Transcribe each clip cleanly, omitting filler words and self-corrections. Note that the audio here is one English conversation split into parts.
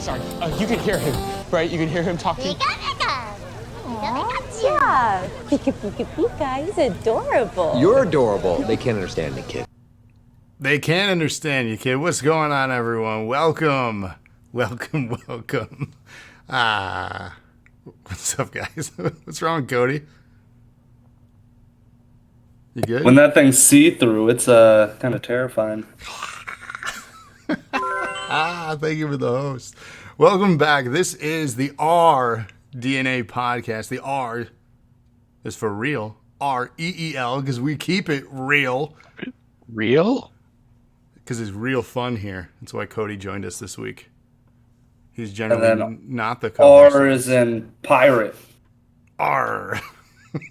sorry. You can hear him, right? You can hear him talking. Yeah, Pika Pika Pika, he's adorable. You're adorable. They can't understand me, kid. They can't understand you, kid. What's going on, everyone? Welcome. Welcome. What's up, guys? What's wrong, Cody? You good? When that thing's see-through, it's kind of terrifying. Thank you for the host. Welcome back. This is the rDNA podcast. The R is for real. R-E-E-L, because we keep it real. Real? Because it's real fun here. That's why Cody joined us this week. He's generally not the co-host. R is in pirate. R.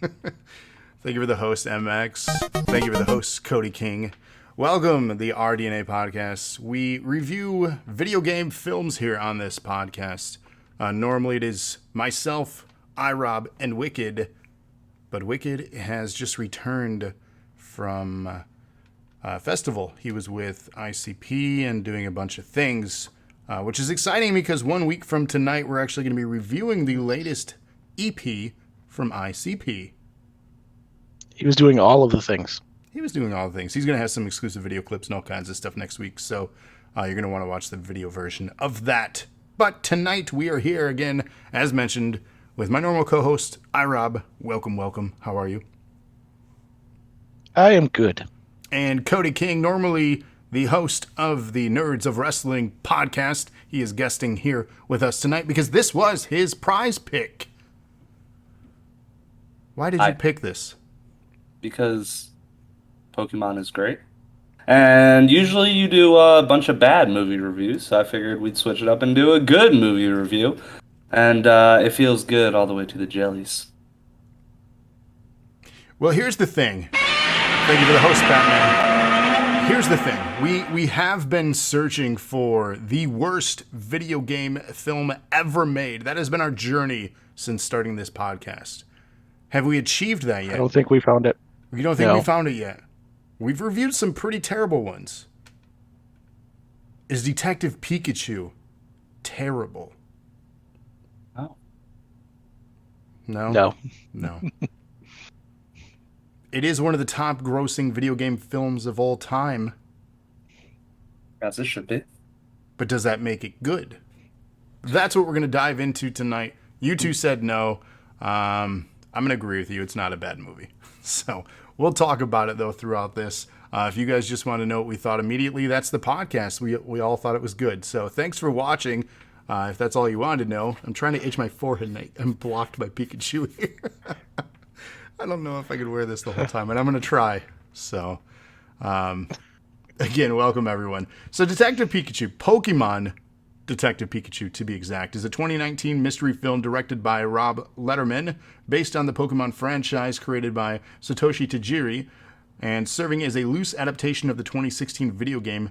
Thank you for the host, MX. Thank you for the host, Cody King. Welcome to the rDNA podcast. We review video game films here on this podcast. Normally it is myself, Rob, and Wicked. But Wicked has just returned from a festival. He was with ICP and doing a bunch of things, which is exciting because 1 week from tonight we're actually going to be reviewing the latest EP from ICP. He was doing all of the things. He's going to have some exclusive video clips and all kinds of stuff next week, so you're going to want to watch the video version of that. But tonight we are here again, as mentioned, with my normal co-host, Rob. Welcome. How are you? I am good. And Cody King, normally the host of the Nerds of Wrestling podcast. He is guesting here with us tonight because this was his prize pick. Why did you pick this? Because Pokemon is great. And usually you do a bunch of bad movie reviews, so I figured we'd switch it up and do a good movie review. And it feels good all the way to the jellies. Well, here's the thing. Thank you for the host, Batman. Here's the thing. We have been searching for the worst video game film ever made. That has been our journey since starting this podcast. Have we achieved that yet? I don't think we found it. You don't think we found it yet? We've reviewed some pretty terrible ones. Is Detective Pikachu terrible? Oh. No? No. It is one of the top grossing video game films of all time. As it should be. But does that make it good? That's what we're going to dive into tonight. You two said no. I'm going to agree with you. It's not a bad movie. So we'll talk about it, though, throughout this. If you guys just want to know what we thought immediately, that's the podcast. We all thought it was good. So thanks for watching. If that's all you wanted to know. I'm trying to itch my forehead, and I'm blocked by Pikachu here. I don't know if I could wear this the whole time, but I'm going to try. So, again, welcome, everyone. So Detective Pikachu, Pokémon Detective Pikachu, to be exact, is a 2019 mystery film directed by Rob Letterman, based on the Pokemon franchise created by Satoshi Tajiri, and serving as a loose adaptation of the 2016 video game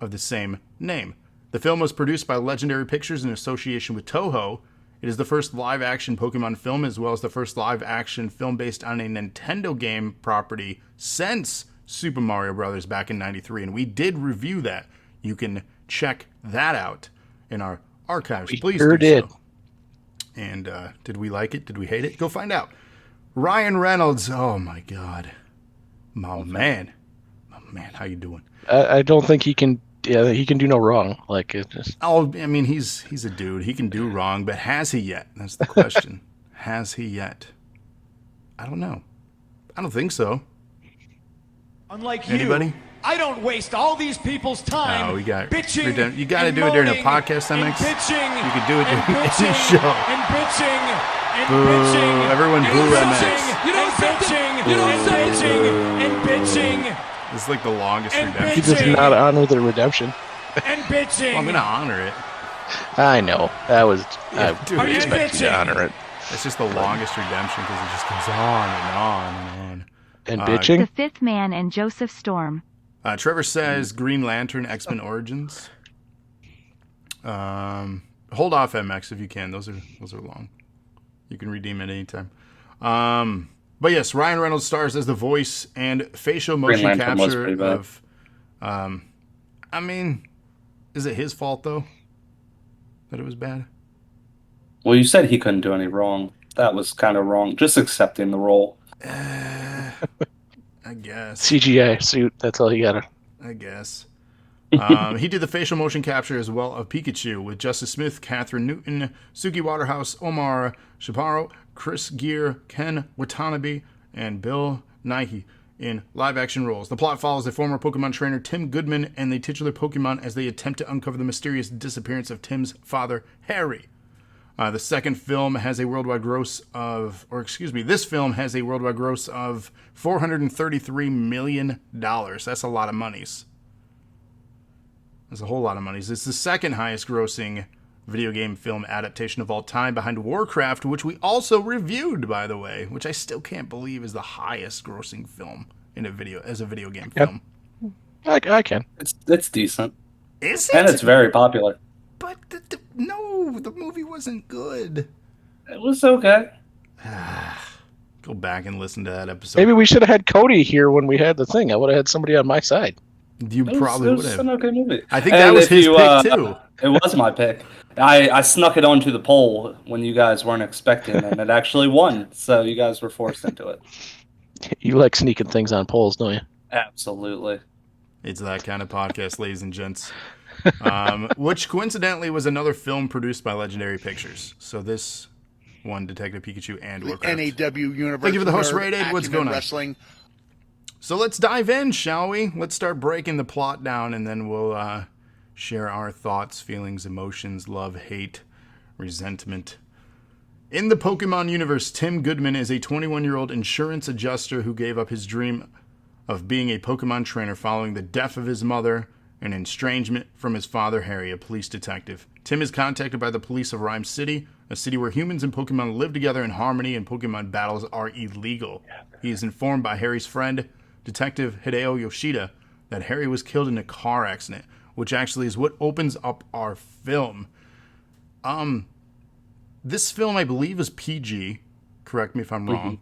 of the same name. The film was produced by Legendary Pictures in association with Toho. It is the first live-action Pokemon film, as well as the first live-action film based on a Nintendo game property since Super Mario Bros. Back in '93, and we did review that. You can check that out in our archives. Please sure do did. so. And did we like it? Did we hate it? Go find out. Ryan Reynolds. Oh my God, my man, how you doing? I don't think he can. Yeah, he can do no wrong. Like it just. Oh, I mean, he's a dude. He can do wrong, but has he yet? That's the question. Has he yet? I don't know. I don't think so. Unlike Anybody? you, I don't waste all these people's time. Oh, we got bitching. You got to do it during a podcast, MX. Bitching. You could do it during any bitching, show. And bitching. And Boo. bitching. Everyone and boo bitching, MX. You don't bitching. You don't bitching. And bitching. This is like the longest And redemption. He does not honor the redemption. And bitching. Well, I'm gonna honor it. I know. That was. Yeah, I dude, would expect you to honor it. It's just the longest redemption because it just goes on and on and on. And bitching? The Fifth Man and Joseph Storm. Trevor says Green Lantern X-Men Origins. Hold off MX if you can. Those are long. You can redeem it anytime. But yes, Ryan Reynolds stars as the voice and facial motion capture of. I mean, is it his fault though? that it was bad? Well, you said he couldn't do any wrong. That was kind of wrong. Just accepting the role. I guess. CGI suit. That's all you gotta. I guess. He did the facial motion capture as well of Pikachu with Justice Smith, Kathryn Newton, Suki Waterhouse, Omar Chaparro, Chris Geere, Ken Watanabe, and Bill Nighy in live-action roles. The plot follows the former Pokemon trainer Tim Goodman and the titular Pokemon as they attempt to uncover the mysterious disappearance of Tim's father, Harry. The second film has a worldwide gross of, this film has a worldwide gross of $433 million. That's a lot of monies. That's a whole lot of monies. It's the second highest grossing video game film adaptation of all time behind Warcraft, which we also reviewed, by the way, which I still can't believe is the highest grossing film in a video game film. I can. It's decent. Is it? And it's very popular. But no, the movie wasn't good. It was okay. Go back and listen to that episode. Maybe we should have had Cody here when we had the thing. I would have had somebody on my side. You probably would have. It was an okay movie. I think that was his pick too. It was my pick. I snuck it onto the poll when you guys weren't expecting, and it actually won. So you guys were forced into it. You like sneaking things on polls, don't you? Absolutely. It's that kind of podcast, ladies and gents. Which coincidentally was another film produced by Legendary Pictures. So this one, Detective Pikachu and Warcraft. NAW Universe. Thank you for the host, Rated. What's going on? Wrestling. So let's dive in, shall we? Let's start breaking the plot down, and then we'll share our thoughts, feelings, emotions, love, hate, resentment. In the Pokemon universe, Tim Goodman is a 21-year-old insurance adjuster who gave up his dream of being a Pokemon trainer following the death of his mother and estrangement from his father, Harry, a police detective. Tim is contacted by the police of Rhyme City, a city where humans and Pokemon live together in harmony and Pokemon battles are illegal. He is informed by Harry's friend, Detective Hideo Yoshida, that Harry was killed in a car accident, which actually is what opens up our film. This film, I believe, is PG. Correct me if I'm wrong.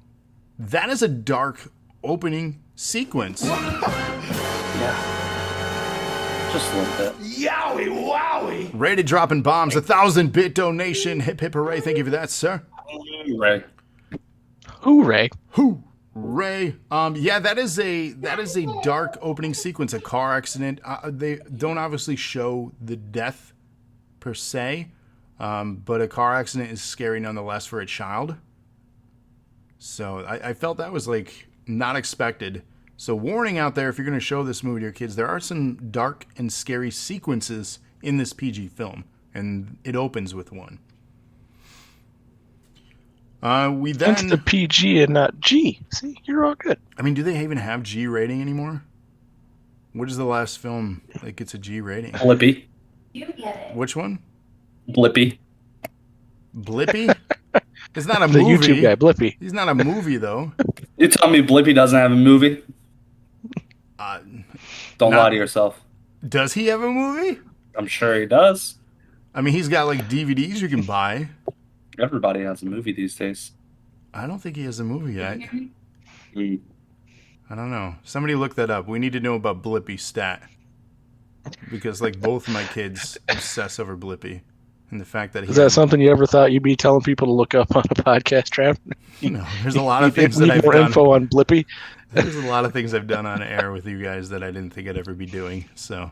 That is a dark opening sequence. Yeah. Just a little bit. Yowie wowie! Rated dropping bombs, 1,000-bit donation. Hip hip hooray. Thank you for that, sir. Right. Hooray. Hooray. Yeah, that is a dark opening sequence, a car accident. They don't obviously show the death per se, but a car accident is scary nonetheless for a child. So I felt that was like not expected. So warning out there, if you're going to show this movie to your kids, there are some dark and scary sequences in this PG film, and it opens with one. We then... It's the PG and not G. See, you're all good. I mean, do they even have G rating anymore? What is the last film that gets a G rating? Blippi. You get it. Which one? Blippi. Blippy? It's not a The movie. YouTube guy, Blippy. He's not a movie, though. You tell me Blippi doesn't have a movie? Don't lie to yourself. Does he have a movie? I'm sure he does. I mean, he's got like DVDs you can buy. Everybody has a movie these days. I don't think he has a movie yet. Mm. I don't know. Somebody look that up. We need to know about Blippy's stat. Because like both of my kids obsess over Blippy. And the fact that he... Is that something you ever thought you'd be telling people to look up on a podcast, Trav? No, there's a lot of things that Need I've more done. info on Blippy? There's a lot of things I've done on air with you guys that I didn't think I'd ever be doing. So,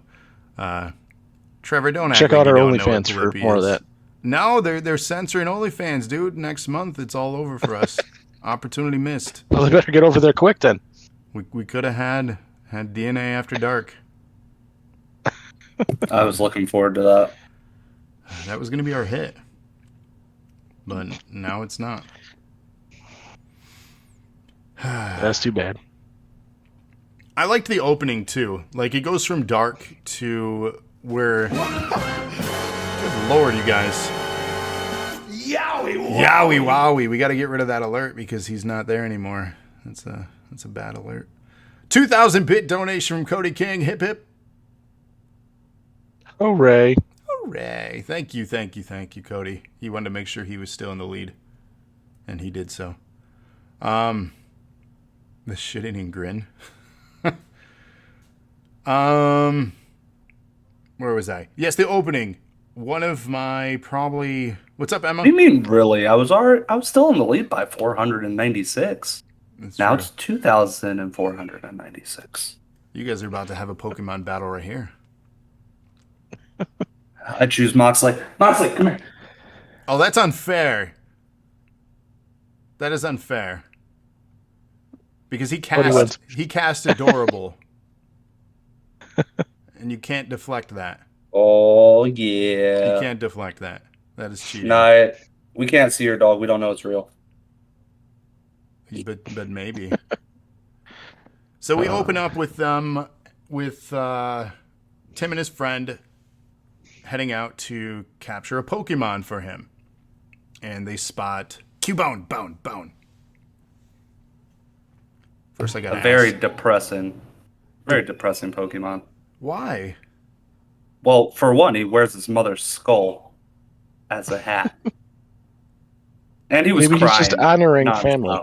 Trevor, don't act Check like out you our don't know OnlyFans what for Blippy more of is. that. No, they're censoring OnlyFans, dude. Next month, it's all over for us. Opportunity missed. Well, they better get over there quick then. We could have had DNA After Dark. I was looking forward to that. That was going to be our hit. But now it's not. That's too bad. I liked the opening, too. Like, it goes from dark to where... Good Lord, you guys. Yowie wowie! Yowie wowie. We got to get rid of that alert because he's not there anymore. That's a bad alert. 2,000-bit donation from Cody King. Hip, hip. Hooray. Hooray. Thank you, Cody. He wanted to make sure he was still in the lead. And he did so. The shit-eating grin. Where was I? Yes, the opening. one of my probably. What's up, Emma? What do you mean, really? I was still in the lead by 496. That's Now true. it's 2,496. You guys are about to have a Pokemon battle right here. I choose Moxley. Moxley, come here. Oh, that's unfair. That is unfair. Because he cast adorable. And you can't deflect that. Oh, yeah. You can't deflect that. That is cheating. No, we can't see your dog. We don't know it's real. But maybe. So we open up with Tim and his friend heading out to capture a Pokemon for him. And they spot Cubone, Bone. First I got a very depressing Pokemon. Why? Well, for one, he wears his mother's skull as a hat. And he was Maybe crying. he's just honoring nonstop. family.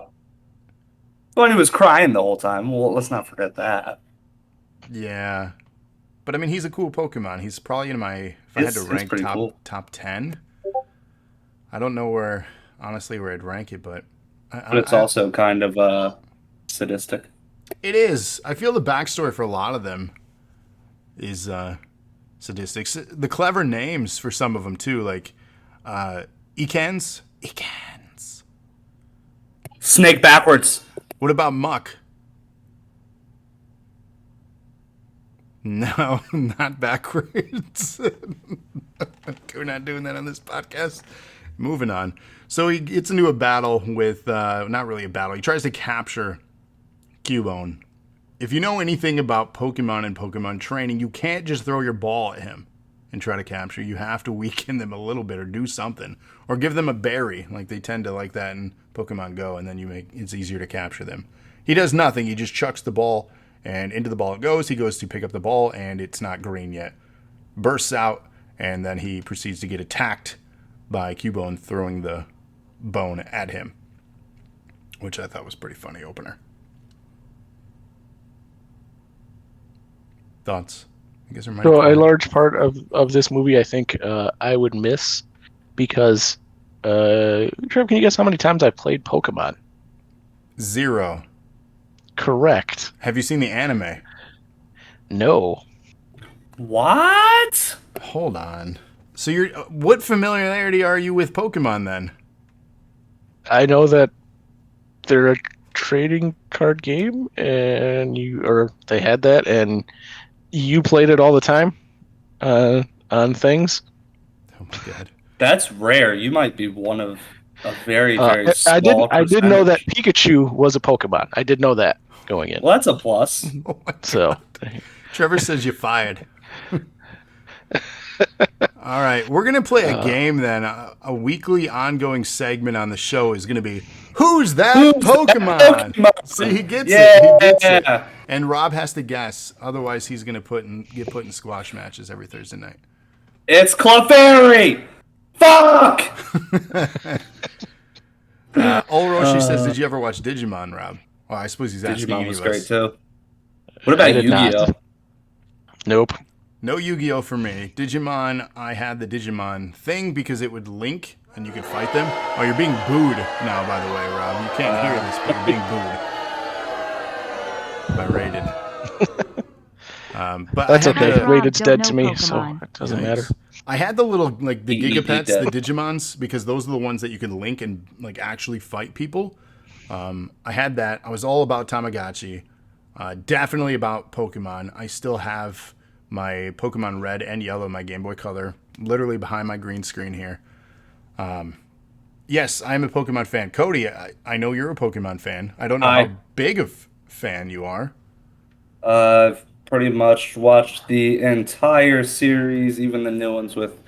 Well, he was crying the whole time. Well, let's not forget that. Yeah. But I mean, he's a cool Pokemon. He's probably in my, if I had to rank top 10, I don't know where I'd rank it, but it's also kind of sadistic. It is. I feel the backstory for a lot of them is sadistic. The clever names for some of them too, like Ekans. Snake backwards. What about Muck? No, not backwards. We're not doing that on this podcast. Moving on. So he gets into a battle with, not really a battle. He tries to capture Cubone. If you know anything about Pokemon and Pokemon training, you can't just throw your ball at him and try to capture. You have to weaken them a little bit or do something. Or give them a berry, like they tend to like that in Pokemon Go, and then it's easier to capture them. He does nothing. He just chucks the ball, and into the ball it goes. He goes to pick up the ball, and it's not green yet. Bursts out, and then he proceeds to get attacked by Cubone throwing the bone at him, which I thought was a pretty funny opener. Thoughts? I guess So a large part of this movie, I think, I would miss because, Trev, can you guess how many times I played Pokemon? 0. Correct. Have you seen the anime? No. What? Hold on. So what familiarity are you with Pokemon then? I know that they're a trading card game, and they had that, and you played it all the time on things. Oh my god. That's rare. You might be one of a very, very small I did know that percentage. Pikachu was a Pokemon. I did know that going in. Well, that's a plus. Oh my So, Trevor says you fired. All right, we're going to play a game then. A weekly ongoing segment on the show is going to be, Who's that Pokemon? See, he gets it. He gets it. And Rob has to guess. Otherwise, he's going to get put in squash matches every Thursday night. It's Clefairy! Fuck! Old Roshi says, did you ever watch Digimon, Rob? Well, I suppose he's asking Digimon you. was great, too. What about did Yu-Gi-Oh? not. Nope. No Yu-Gi-Oh for me. Digimon, I had the Digimon thing because it would link and you could fight them. Oh, you're being booed now, by the way, Rob. You can't hear this, but you're being booed by Rated. But That's I had okay. the- Rated's Don't dead to know me, so Pokemon. it doesn't matter. I had the little, like, the Eat Gigapets, dead. the Digimons, because those are the ones that you can link and, like, actually fight people. I had that. I was all about Tamagotchi. Definitely about Pokemon. I still have my Pokemon Red and Yellow, my Game Boy Color, literally behind my green screen here. Yes, I'm a Pokemon fan. Cody, I know you're a Pokemon fan. I don't know how big of fan you are. I've pretty much watched the entire series, even the new ones with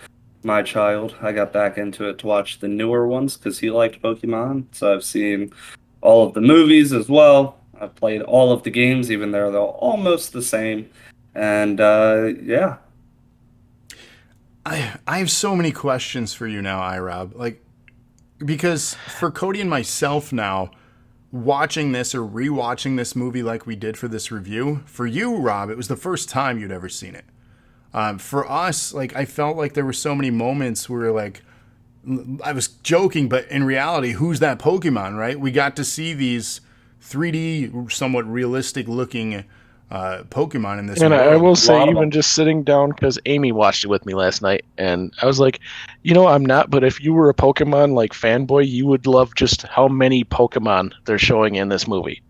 my child. I got back into it to watch the newer ones because he liked Pokemon. So I've seen all of the movies as well. I've played all of the games, even though they're almost the same. And yeah. I have so many questions for you now, iRob. Like, because for Cody and myself now, watching this or rewatching this movie like we did for this review, for you, Rob, it was the first time you'd ever seen it. For us, like, I felt like there were so many moments where, like, I was joking, but in reality, who's that Pokemon, right? We got to see these 3D, somewhat realistic looking Pokemon in this And I world. will A say, lot of even them. just sitting down, because Amy watched it with me last night, and I was like, I'm not, but if you were a Pokemon like fanboy, you would love just how many Pokemon they're showing in this movie.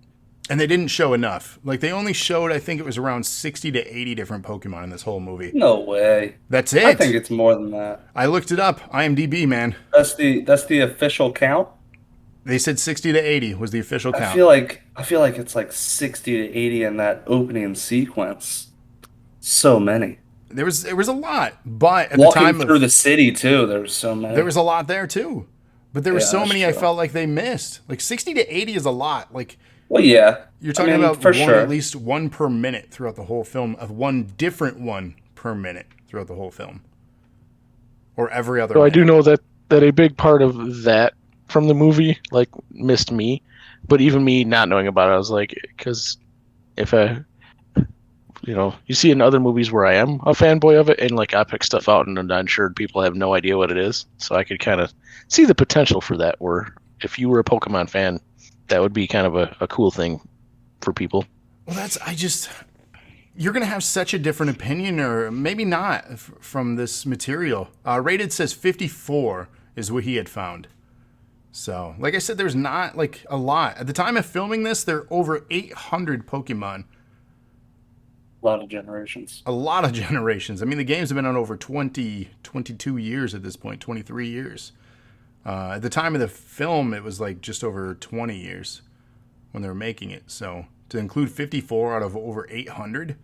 And they didn't show enough. Like, they only showed, I think it was around 60 to 80 different Pokemon in this whole movie. No way. That's I think it. it's more than that. I looked it up. IMDb, man. That's the official count. They said 60 to 80 was the official I count. feel like it's like 60 to 80 in that opening sequence. So many. There was a lot, but at Walking the time through the city too, there was so many. there was a lot there too. But there were Yeah, so that's many I true. felt like they missed. Like 60 to 80 is a lot. Like, Well, yeah. you're talking about for one, sure. at least one per minute throughout the whole film, of one different one per minute throughout the whole film, or every other. So I minute. do know that a big part of that from the movie like missed me, but even me not knowing about it, I was like, because if you see in other movies where I am a fanboy of it, and like I pick stuff out, and I'm sure people have no idea what it is, so I could kind of see the potential for that. Where if you were a Pokemon fan, that would be kind of a cool thing for people. Well, you're going to have such a different opinion, or maybe not, from this material. Rated says 54 is what he had found. So, like I said, there's not like a lot. At the time of filming this, there are over 800 Pokemon. A lot of generations. A lot of generations. I mean, the games have been on over 22 years at this point, 23 years. At the time of the film, it was like just over 20 years when they were making it. So to include 54 out of over 800,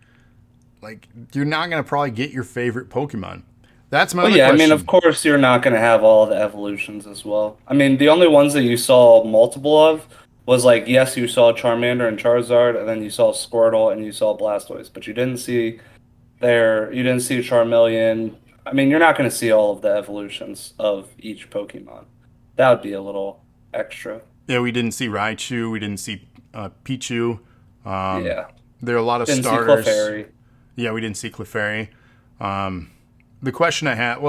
like, you're not going to probably get your favorite Pokemon. That's my Well, other yeah, I question. mean, of course, you're not going to have all the evolutions as well. I mean, the only ones that you saw multiple of was like, yes, you saw Charmander and Charizard, and then you saw Squirtle and you saw Blastoise, but you didn't see Charmeleon. I mean, you're not going to see all of the evolutions of each Pokemon. That would be a little extra. Yeah, we didn't see Raichu. We didn't see Pichu. Yeah. There are a lot of Didn't starters. see Clefairy. Yeah, we didn't see Clefairy. The question I had,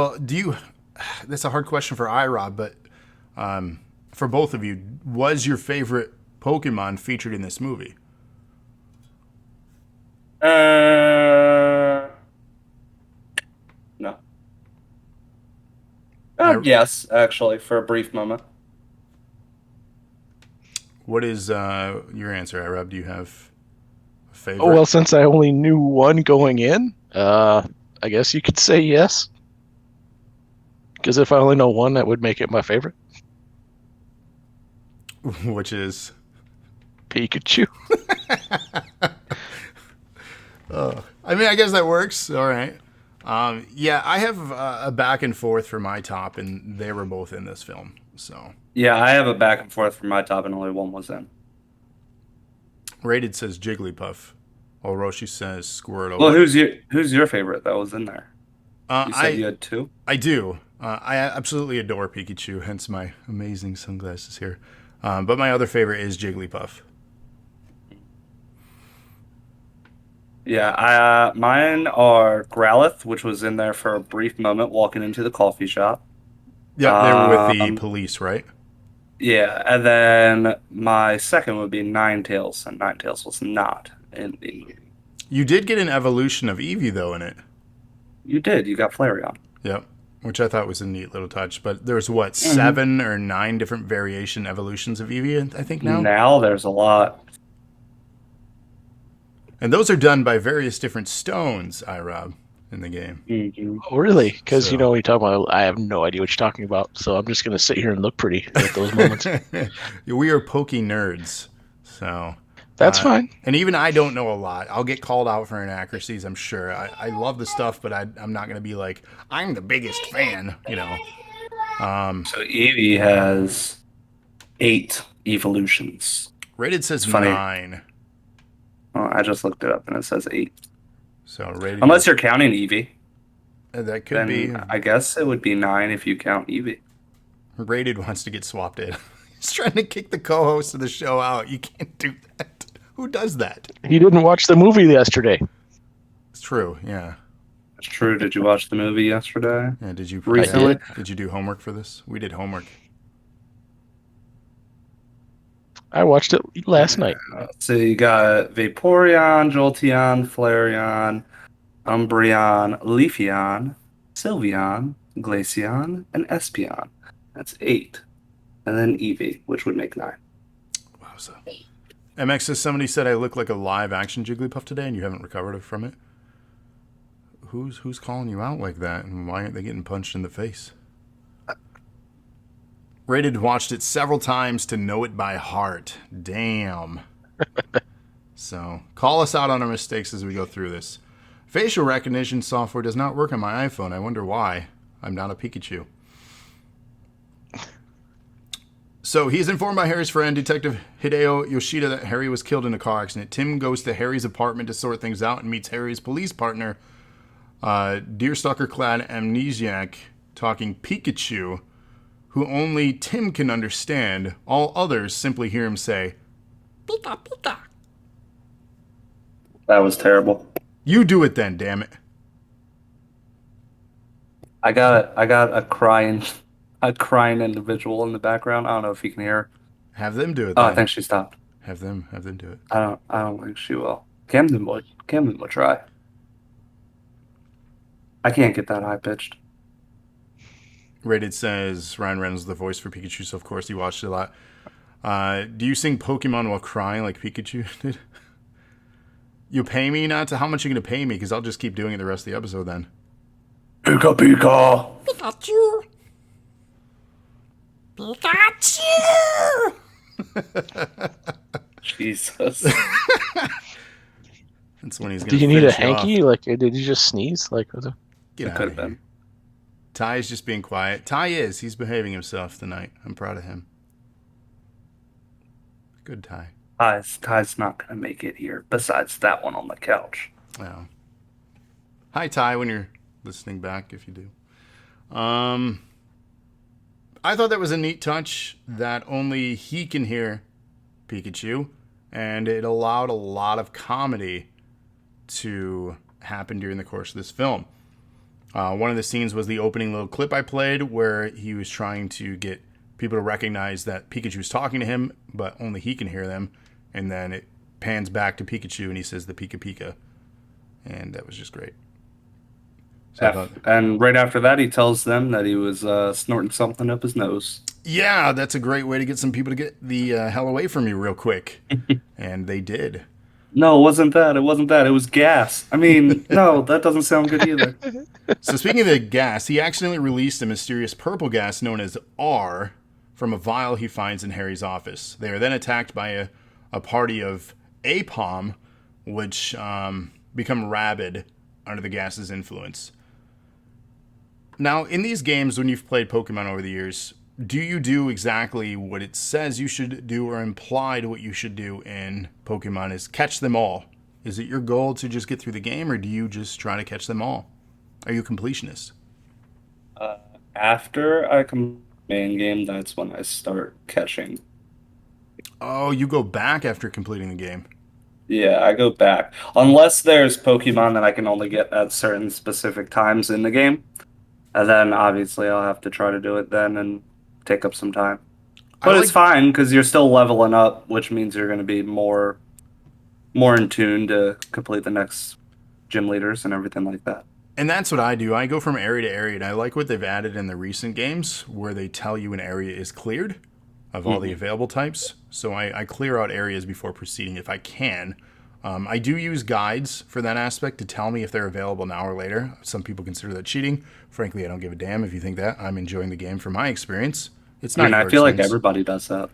that's a hard question for iRob, but for both of you, was your favorite Pokemon featured in this movie? No. I- Yes, actually, for a brief moment. What is your answer, iRob? Do you have a favorite? Oh well, since I only knew one going in, I guess you could say yes. Because if I only know one, that would make it my favorite. Which is? Pikachu. I mean, I guess that works. All right. Yeah, I have a back and forth for my top, and they were both in this film. So Yeah, I have a back and forth for my top, and only one was in. Rated says Jigglypuff, while Roshi says Squirtle. Well, who's your favorite that was in there? You said you had two? I do. I absolutely adore Pikachu, hence my amazing sunglasses here. But my other favorite is Jigglypuff. Yeah, mine are Growlithe, which was in there for a brief moment walking into the coffee shop. Yeah, they were with the police, right? Yeah, and then my second would be Ninetales, and Ninetales was not in the movie. You did get an evolution of Eevee, though, in it. You did. You got Flareon. Yep, which I thought was a neat little touch. But there's, 7 or 9 different variation evolutions of Eevee, I think, now? Now there's a lot. And those are done by various different stones, iRob, in the game. Mm-hmm. Oh, really? Because So- when you talk about, I have no idea what you're talking about. So I'm just gonna sit here and look pretty at those moments. We are Poke nerds, so... That's fine. And even I don't know a lot. I'll get called out for inaccuracies, I'm sure. I love the stuff, but I'm not going to be like, I'm the biggest fan, you know. So Eevee has 8 evolutions. Rated says funny. 9. Oh, I just looked it up, and it says 8. So rated... Unless you're counting Eevee, that could then be. I guess it would be 9 if you count Eevee. Rated wants to get swapped in. He's trying to kick the co-host of the show out. You can't do that. Who does that? He didn't watch the movie yesterday. It's true, yeah. It's true. Did you watch the movie yesterday? Yeah, did you Recently? Did you do homework for this? We did homework. I watched it last night. So you got Vaporeon, Jolteon, Flareon, Umbreon, Leafeon, Sylveon, Glaceon, and Espeon. That's 8. And then Eevee, which would make 9. Wow, so MX says somebody said I look like a live action Jigglypuff today, and you haven't recovered from it. Who's calling you out like that, and why aren't they getting punched in the face? Rated watched it several times to know it by heart. Damn. So, call us out on our mistakes as we go through this. Facial recognition software does not work on my iPhone. I wonder why. I'm not a Pikachu. So, he is informed by Harry's friend, Detective Hideo Yoshida, that Harry was killed in a car accident. Tim goes to Harry's apartment to sort things out and meets Harry's police partner, deerstalker-clad amnesiac talking Pikachu, who only Tim can understand. All others simply hear him say, Pika, Pika. That was terrible. You do it then, damn it. I got a crying individual in the background. I don't know if you can hear her. Have them do it Oh, then. I think she stopped. Have them do it. I don't think she will. Camden will try. I can't get that high pitched. Rated says Ryan Reynolds is the voice for Pikachu, so of course he watched it a lot. Do you sing Pokemon while crying like Pikachu did? You pay me not to? How much are you going to pay me? Because I'll just keep doing it the rest of the episode then. Pika Pika. Pikachu! Pikachu! Jesus. That's when he's going to Do you need a finish you off. hanky? Like, did you just sneeze? Like, what the... Get It out could of have here. been. Ty is just being quiet. Ty is. He's behaving himself tonight. I'm proud of him. Good Ty. Ty's not gonna make it here. Besides that one on the couch. Oh. Hi, Ty, when you're listening back, if you do. I thought that was a neat touch that only he can hear Pikachu, and it allowed a lot of comedy to happen during the course of this film. One of the scenes was the opening little clip I played where he was trying to get people to recognize that Pikachu was talking to him, but only he can hear them. And then it pans back to Pikachu and he says the Pika Pika. And that was just great. So And right after that, he tells them that he was snorting something up his nose. yeah, that's a great way to get some people to get the hell away from you real quick. And they did. No, it wasn't that. It wasn't that. It was gas. I mean, no, that doesn't sound good either. So speaking of the gas, he accidentally released a mysterious purple gas known as R from a vial he finds in Harry's office. They are then attacked by a party of Apom, which become rabid under the gas's influence. Now, in these games, when you've played Pokemon over the years, do you do exactly what it says you should do or implied what you should do in Pokemon is catch them all? Is it your goal to just get through the game, or do you just try to catch them all? Are you a completionist? After I complete the main game, that's when I start catching. Oh, you go back after completing the game. Yeah, I go back. Unless there's Pokemon that I can only get at certain specific times in the game. And then obviously I'll have to try to do it then and take up some time. But it's fine because you're still leveling up, which means you're going to be more in tune to complete the next gym leaders and everything like that. And that's what I do. I go from area to area, and I like what they've added in the recent games where they tell you an area is cleared of all the available types. So I clear out areas before proceeding if I can. I do use guides for that aspect to tell me if they're available now or later. Some people consider that cheating. Frankly, I don't give a damn if you think that. I'm enjoying the game from my experience. It's not. I feel like everybody does that.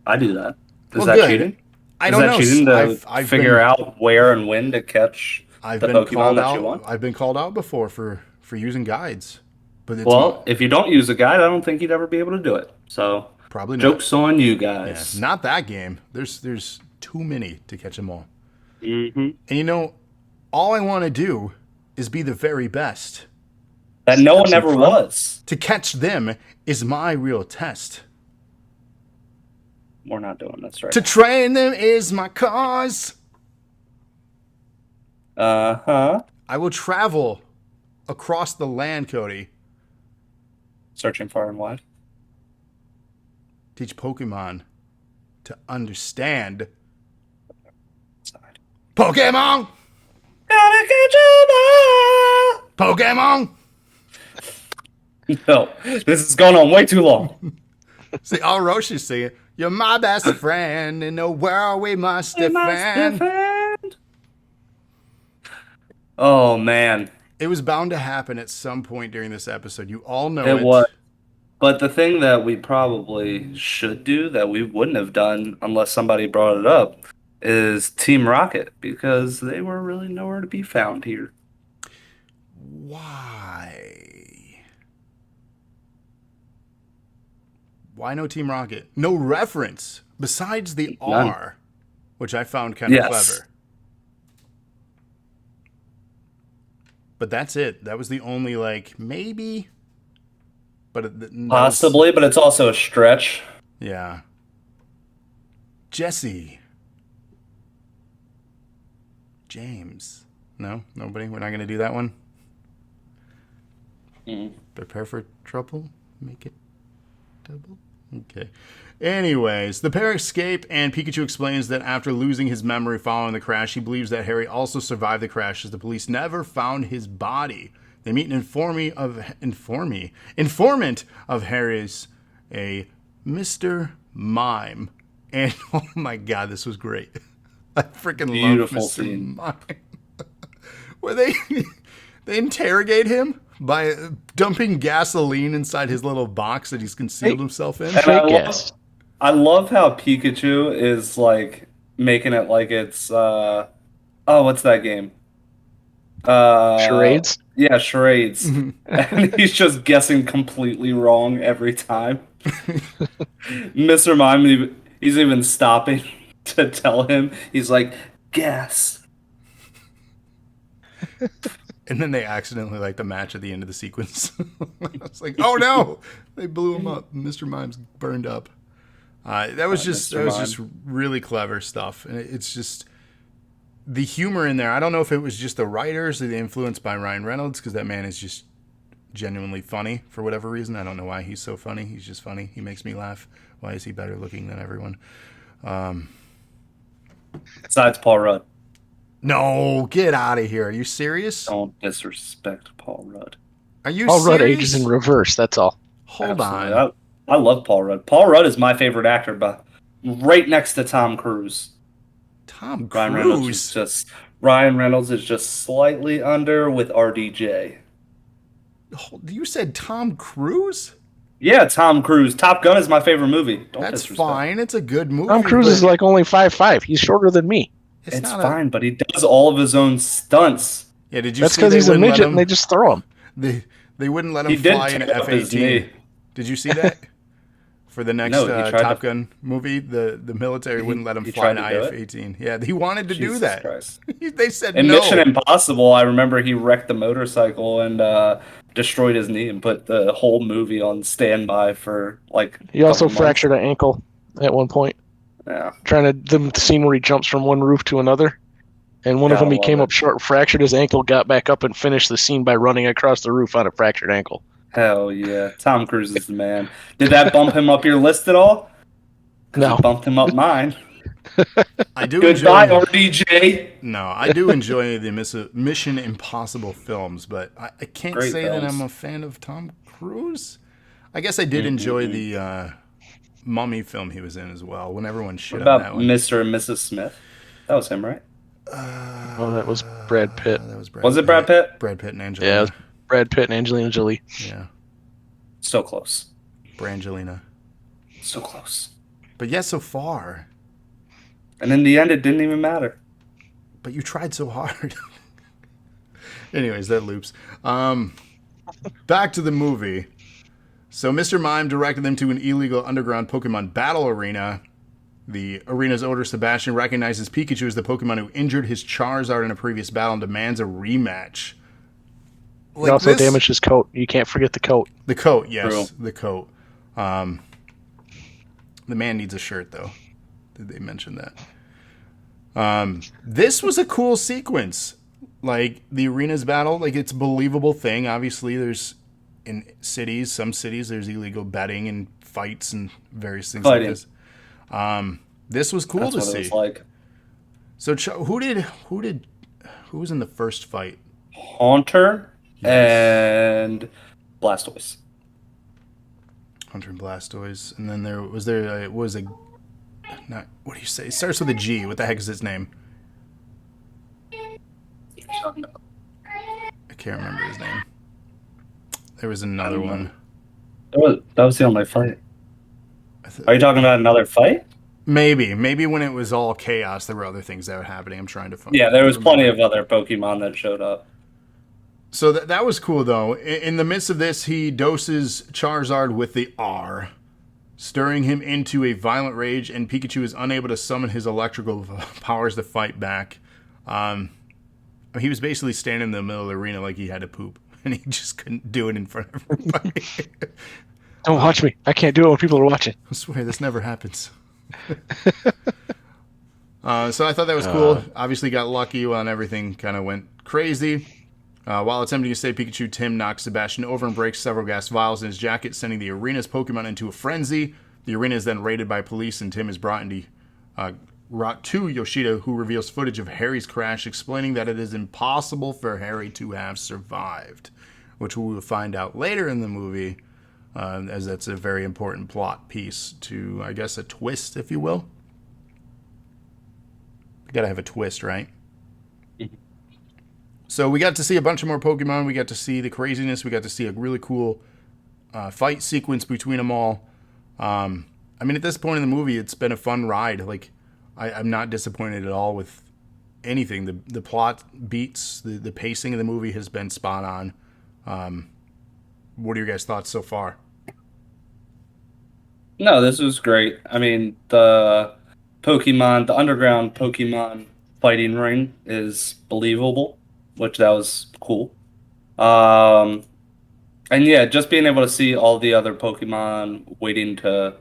I do that. Is Well, that good. cheating? I don't know. Is that cheating to I've figure out where and when to catch I've the been Pokemon called that you want? out. I've been called out before for using guides. But it's Well, if you don't use a guide, I don't think you'd ever be able to do it. So probably not. joke's on you Yeah, guys. not that game. There's too many to catch them all. Mm-hmm. And you know, all I want to do is be the very best. That no one some ever fun. was. To catch them is my real test. We're not doing this right. To train them is my cause. Uh-huh. I will travel across the land, Cody. Searching far and wide. Teach Pokemon to understand Side. Pokemon! Gotta get you Pokemon! back. No, this has gone on way too long. See, all Roshi's singing, you're my best friend in the world we must defend. Oh, man. It was bound to happen at some point during this episode. You all know it. It was. But the thing that we probably should do that we wouldn't have done unless somebody brought it up is Team Rocket, because they were really nowhere to be found here. Why? Why no Team Rocket? No reference besides the None. R, which I found kind of clever. But that's it. That was the only, like, maybe. But Possibly, but it's also a stretch. Yeah. Jesse. James. No? Nobody? We're not going to do that one? Prepare for trouble? Make it double? Okay. Anyways, the pair escape, and Pikachu explains that after losing his memory following the crash, he believes that Harry also survived the crash as the police never found his body. They meet an informant of Harry's, a Mr. Mime. And, oh my god, this was great. I freaking love Mr. Scene. Mime. Where they interrogate him by dumping gasoline inside his little box that he's concealed himself in. Fake gas. I love how Pikachu is like making it like it's what's that game? Charades? Yeah, charades. And he's just guessing completely wrong every time. Mr. Mime, he's even stopping to tell him. He's like, guess. And then they accidentally light the match at the end of the sequence. It's like, oh no, they blew him up. Mr. Mime's burned up. That was just really clever stuff, and it's just the humor in there. I don't know if it was just the writers or the influence by Ryan Reynolds, because that man is just genuinely funny for whatever reason. I don't know why he's so funny. He's just funny. He makes me laugh. Why is he better looking than everyone? Besides Paul Rudd. No, get out of here. Are you serious? Don't disrespect Paul Rudd. Are you Paul serious? Rudd ages in reverse, that's all. Hold Absolutely. on. I love Paul Rudd. Paul Rudd is my favorite actor, but right next to Tom Cruise. Tom Ryan Reynolds is just slightly under with RDJ. You said Tom Cruise? Yeah, Tom Cruise. Top Gun is my favorite movie. That's fine. It's a good movie. Tom Cruise is like only 5'5". He's shorter than me. It's fine, but he does all of his own stunts. Yeah, did you That's see because they he's a wouldn't let midget him- and they just throw him. They wouldn't let him He did fly an take up his F-18. knee. Did you see that? For the next No, he tried Top to- Gun movie, the military wouldn't let him he fly an tried to do it? IF-18. Yeah, he wanted to do Jesus that. Christ. They said In no. Mission Impossible, I remember he wrecked the motorcycle and destroyed his knee and put the whole movie on standby for like. He also couple months. fractured an ankle at one point. Yeah. The scene where he jumps from one roof to another. And one of them, Gotta he love came it. up short, fractured his ankle, got back up, and finished the scene by running across the roof on a fractured ankle. Hell yeah, Tom Cruise is the man. Did that bump him up your list at all? 'Cause No. it bumped him up mine. I do Goodbye, enjoy. RDJ. No, I do enjoy the Mission Impossible films, but I can't Great say that films. I'm a fan of Tom Cruise. I guess I did enjoy the Mummy film he was in as well. When everyone shit What on about that one. Mr. and Mrs. Smith? That was him, right? Oh, that was Brad Pitt. That was Was it Brad Pitt? Brad Pitt and Angelina. Yeah, it was Brad Pitt and Angelina Jolie. Yeah, So close. Brangelina. So close. But yeah, so far. And in the end, it didn't even matter. But you tried so hard. Anyways, that loops. Back to the movie. So Mr. Mime directed them to an illegal underground Pokemon battle arena. The arena's owner, Sebastian, recognizes Pikachu as the Pokemon who injured his Charizard in a previous battle and demands a rematch. He also damaged his coat. You can't forget the coat. The coat, yes. True. The coat. The man needs a shirt, though. Did they mention that? This was a cool sequence. Like the arenas battle, like it's a believable thing. Obviously, there's in some cities, there's illegal betting and fights and various things like Fighting. this. This was cool That's to what it see. was like. So who was in the first fight? Haunter Yes. and Blastoise. Hunter and Blastoise, and then not what do you say? It starts with a G. What the heck is his name? I can't remember his name. There was another one. That was the only fight. Are you talking about another fight? Maybe when it was all chaos, there were other things that were happening. I'm trying to find. Yeah, there was remember. plenty of other Pokemon that showed up. So that was cool though. In the midst of this, he doses Charizard with the R, stirring him into a violent rage, and Pikachu is unable to summon his electrical powers to fight back. He was basically standing in the middle of the arena like he had to poop, and he just couldn't do it in front of everybody. Don't watch me. I can't do it when people are watching. I swear, this never happens. So I thought that was cool. Obviously got lucky when everything kind of went crazy. While attempting to save Pikachu, Tim knocks Sebastian over and breaks several gas vials in his jacket, sending the arena's Pokemon into a frenzy. The arena is then raided by police, and Tim is brought to Yoshida, who reveals footage of Harry's crash, explaining that it is impossible for Harry to have survived, which we will find out later in the movie, as that's a very important plot piece to, I guess, a twist, if you will. You gotta have a twist, right? So we got to see a bunch of more Pokemon. We got to see the craziness. We got to see a really cool fight sequence between them all. I mean, at this point in the movie, it's been a fun ride. Like, I'm not disappointed at all with anything. The plot beats, the pacing of the movie has been spot on. What are your guys' thoughts so far? No, this was great. I mean, the underground Pokemon fighting ring is believable, which that was cool. And yeah, just being able to see all the other Pokemon waiting to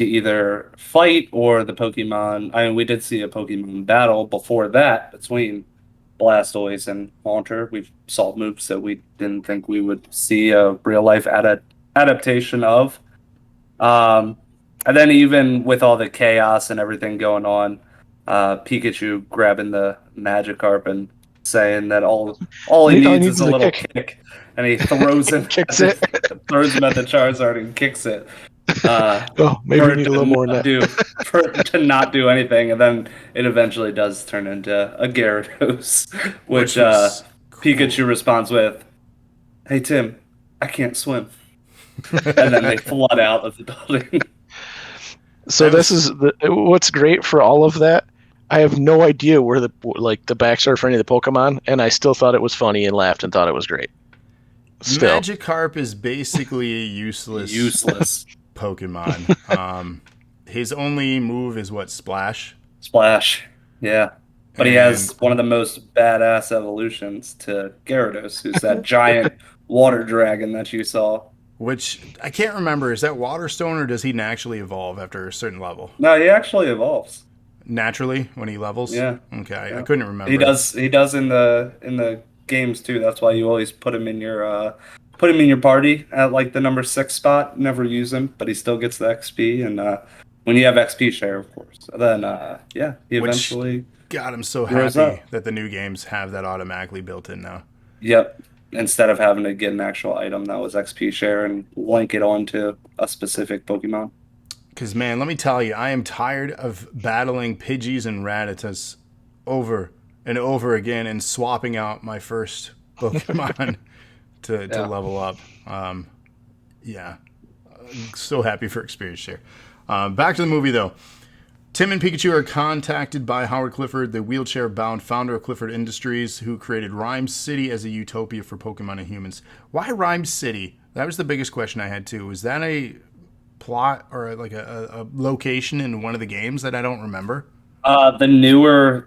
either fight or the Pokemon. I mean, we did see a Pokemon battle before that between Blastoise and Haunter. We saw moves that we didn't think we would see a real life adaptation of. And then even with all the chaos and everything going on, Pikachu grabbing the Magikarp and saying that all he needs is a little kick, and he throws him throws him at the Charizard and kicks it. Maybe we need a little more than that. To not do anything, and then it eventually does turn into a Gyarados, which cool. Pikachu responds with, "Hey Tim, I can't swim," and then they flood out of the building. So this is what's great for all of that. I have no idea where the backstory for any of the Pokemon, and I still thought it was funny and laughed and thought it was great. Still. Magikarp is basically a useless Pokemon. His only move is what? Splash? Splash, yeah. But he has one of the most badass evolutions to Gyarados, who's that giant water dragon that you saw. Which, I can't remember, is that Waterstone or does he naturally evolve after a certain level? No, he actually evolves. Naturally, when he levels? Yeah. Okay, yeah. I couldn't remember. He does in the games too. That's why you always put him in your party at like the number 6 spot. Never use him, but he still gets the XP, and when you have XP share, of course. Then he eventually. God, I'm so happy that the new games have that automatically built in now. Yep. Instead of having to get an actual item that was XP share and link it onto a specific Pokemon. Because, man, let me tell you, I am tired of battling Pidgeys and Rattatas over and over again and swapping out my first Pokemon to level up. So happy for experience share. Back to the movie, though. Tim and Pikachu are contacted by Howard Clifford, the wheelchair-bound founder of Clifford Industries, who created Rhyme City as a utopia for Pokemon and humans. Why Rhyme City? That was the biggest question I had, too. Was that a plot or like a location in one of the games that I don't remember? The newer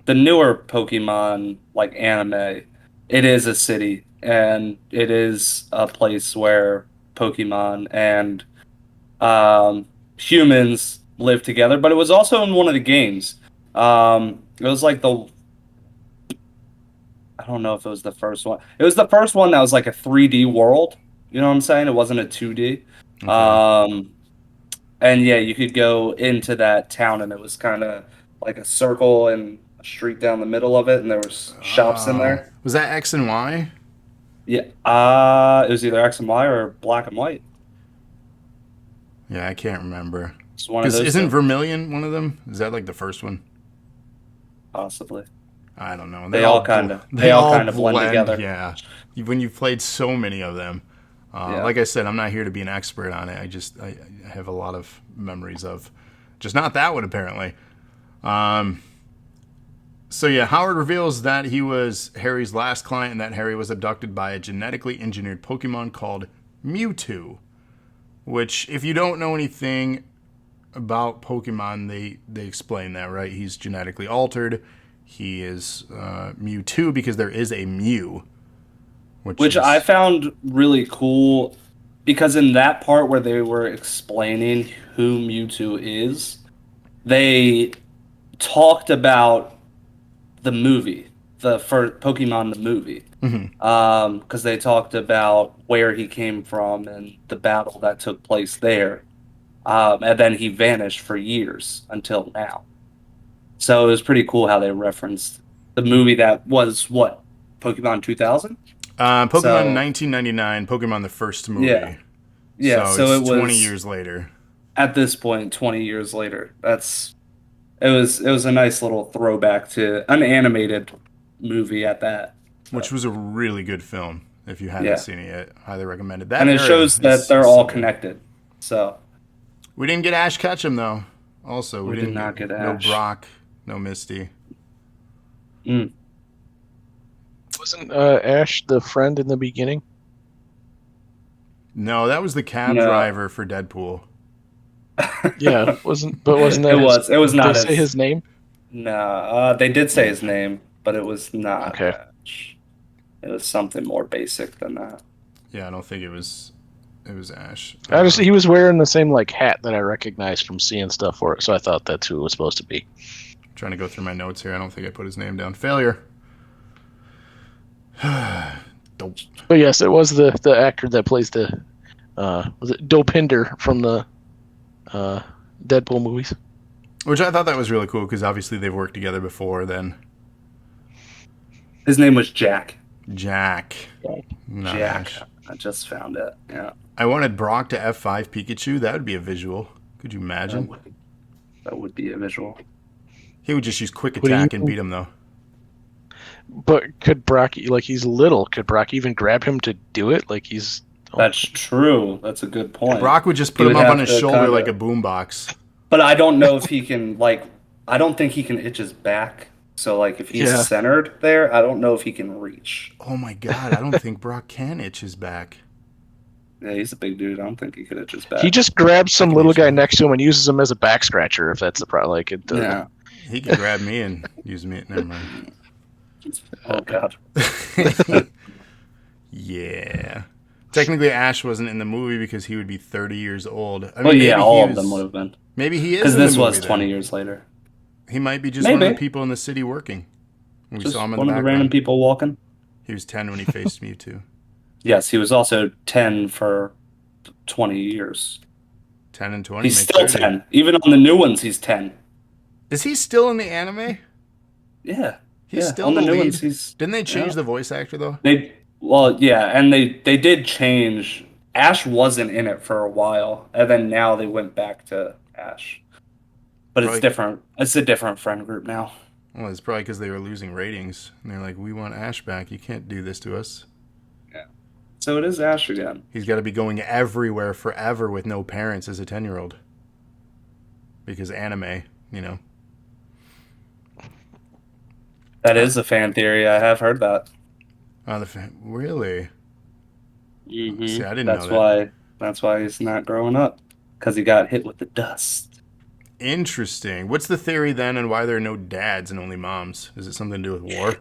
Pokemon, like anime, it is a city, and it is a place where Pokemon and humans live together, but it was also in one of the games. It was like I don't know if it was the first one. It was the first one that was like a 3D world. You know what I'm saying? It wasn't a 2D. Okay. And yeah, you could go into that town, and it was kind of like a circle and a street down the middle of it, and there was shops in there. Was that X and Y? Yeah, it was either X and Y or black and white. Yeah, I can't remember. It's one of Because those isn't two, Vermilion one of them? Is that like the first one? possibly. I don't know. They all kind of blend together. Yeah, when you've played so many of them. Yeah. Like I said, I'm not here to be an expert on it. I have a lot of memories of, just not that one apparently. So yeah, Howard reveals that he was Harry's last client and that Harry was abducted by a genetically engineered Pokemon called Mewtwo. Which, if you don't know anything about Pokemon, they explain that, right? He's genetically altered. He is Mewtwo because there is a Mew. Which I found really cool, because in that part where they were explaining who Mewtwo is, they talked about the movie, for Pokemon the movie, because they talked about where he came from and the battle that took place there, and then he vanished for years until now. So it was pretty cool how they referenced the movie that was what, Pokemon 2000. Pokemon 1999, Pokemon the first movie. Yeah. So it's it was 20 years later. At this point, 20 years later. It was a nice little throwback to an animated movie at that. Which was a really good film. If you haven't seen it yet, highly recommended. That and it shows that they're all connected. So we didn't get Ash Ketchum though. Also, we did not get no Ash. Brock, no Misty. Wasn't Ash the friend in the beginning? No, that was the cab driver for Deadpool. Yeah, wasn't that? It was not. Did they say his name? No, they did say his name, but it was not. Okay. Ash. It was something more basic than that. Yeah, I don't think it was. It was Ash. He was wearing the same like hat that I recognized from seeing stuff for it, so I thought that's who it was supposed to be. Trying to go through my notes here. I don't think I put his name down. Failure. Dope. But yes, it was the actor that plays the was it Dopinder from the Deadpool movies. Which I thought that was really cool because obviously they've worked together before then. His name was Jack. Jack. Not Jack. Ash. I just found it. Yeah. I wanted Brock to F5 Pikachu. That would be a visual. Could you imagine? That would be a visual. He would just use quick attack and beat him though. But could Brock, like he's little, could Brock even grab him to do it? Like he's... That's true. That's a good point. Brock would just put him up on his shoulder like a boombox. But I don't know if he can, like, I don't think he can itch his back. So, like, if he's centered there, I don't know if he can reach. Oh my god, I don't think Brock can itch his back. Yeah, he's a big dude. I don't think he could itch his back. He just grabs some little guy next to him and uses him as a back scratcher, if that's the problem. Like it, yeah. He could grab me and use me. Never mind. Oh, God. Yeah. Technically, Ash wasn't in the movie because he would be 30 years old. I mean, well, yeah, all of them would have been. Maybe he is. Because this was movie, 20 then. years later. He might be just one of the people in the city working. We Just saw him in one the of the background. random people walking. He was 10 when he faced Mewtwo. Yes, he was also 10 for 20 years. 10 and 20. He's still 10. Even on the new ones, he's 10. Is he still in the anime? Yeah. He's still on the new lead? ones. Didn't they change the voice actor though? And they did change. Ash wasn't in it for a while, and then now they went back to Ash. But it's different. It's a different friend group now. Well, it's probably because they were losing ratings, and they're like, "We want Ash back. You can't do this to us." Yeah. So it is Ash again. He's got to be going everywhere forever with no parents as a 10-year-old. Because anime, you know. That is a fan theory. I have heard that. Oh, really? Mm-hmm. See, I didn't know that. That's why he's not growing up. Because he got hit with the dust. Interesting. What's the theory then, and why there are no dads and only moms? Is it something to do with war?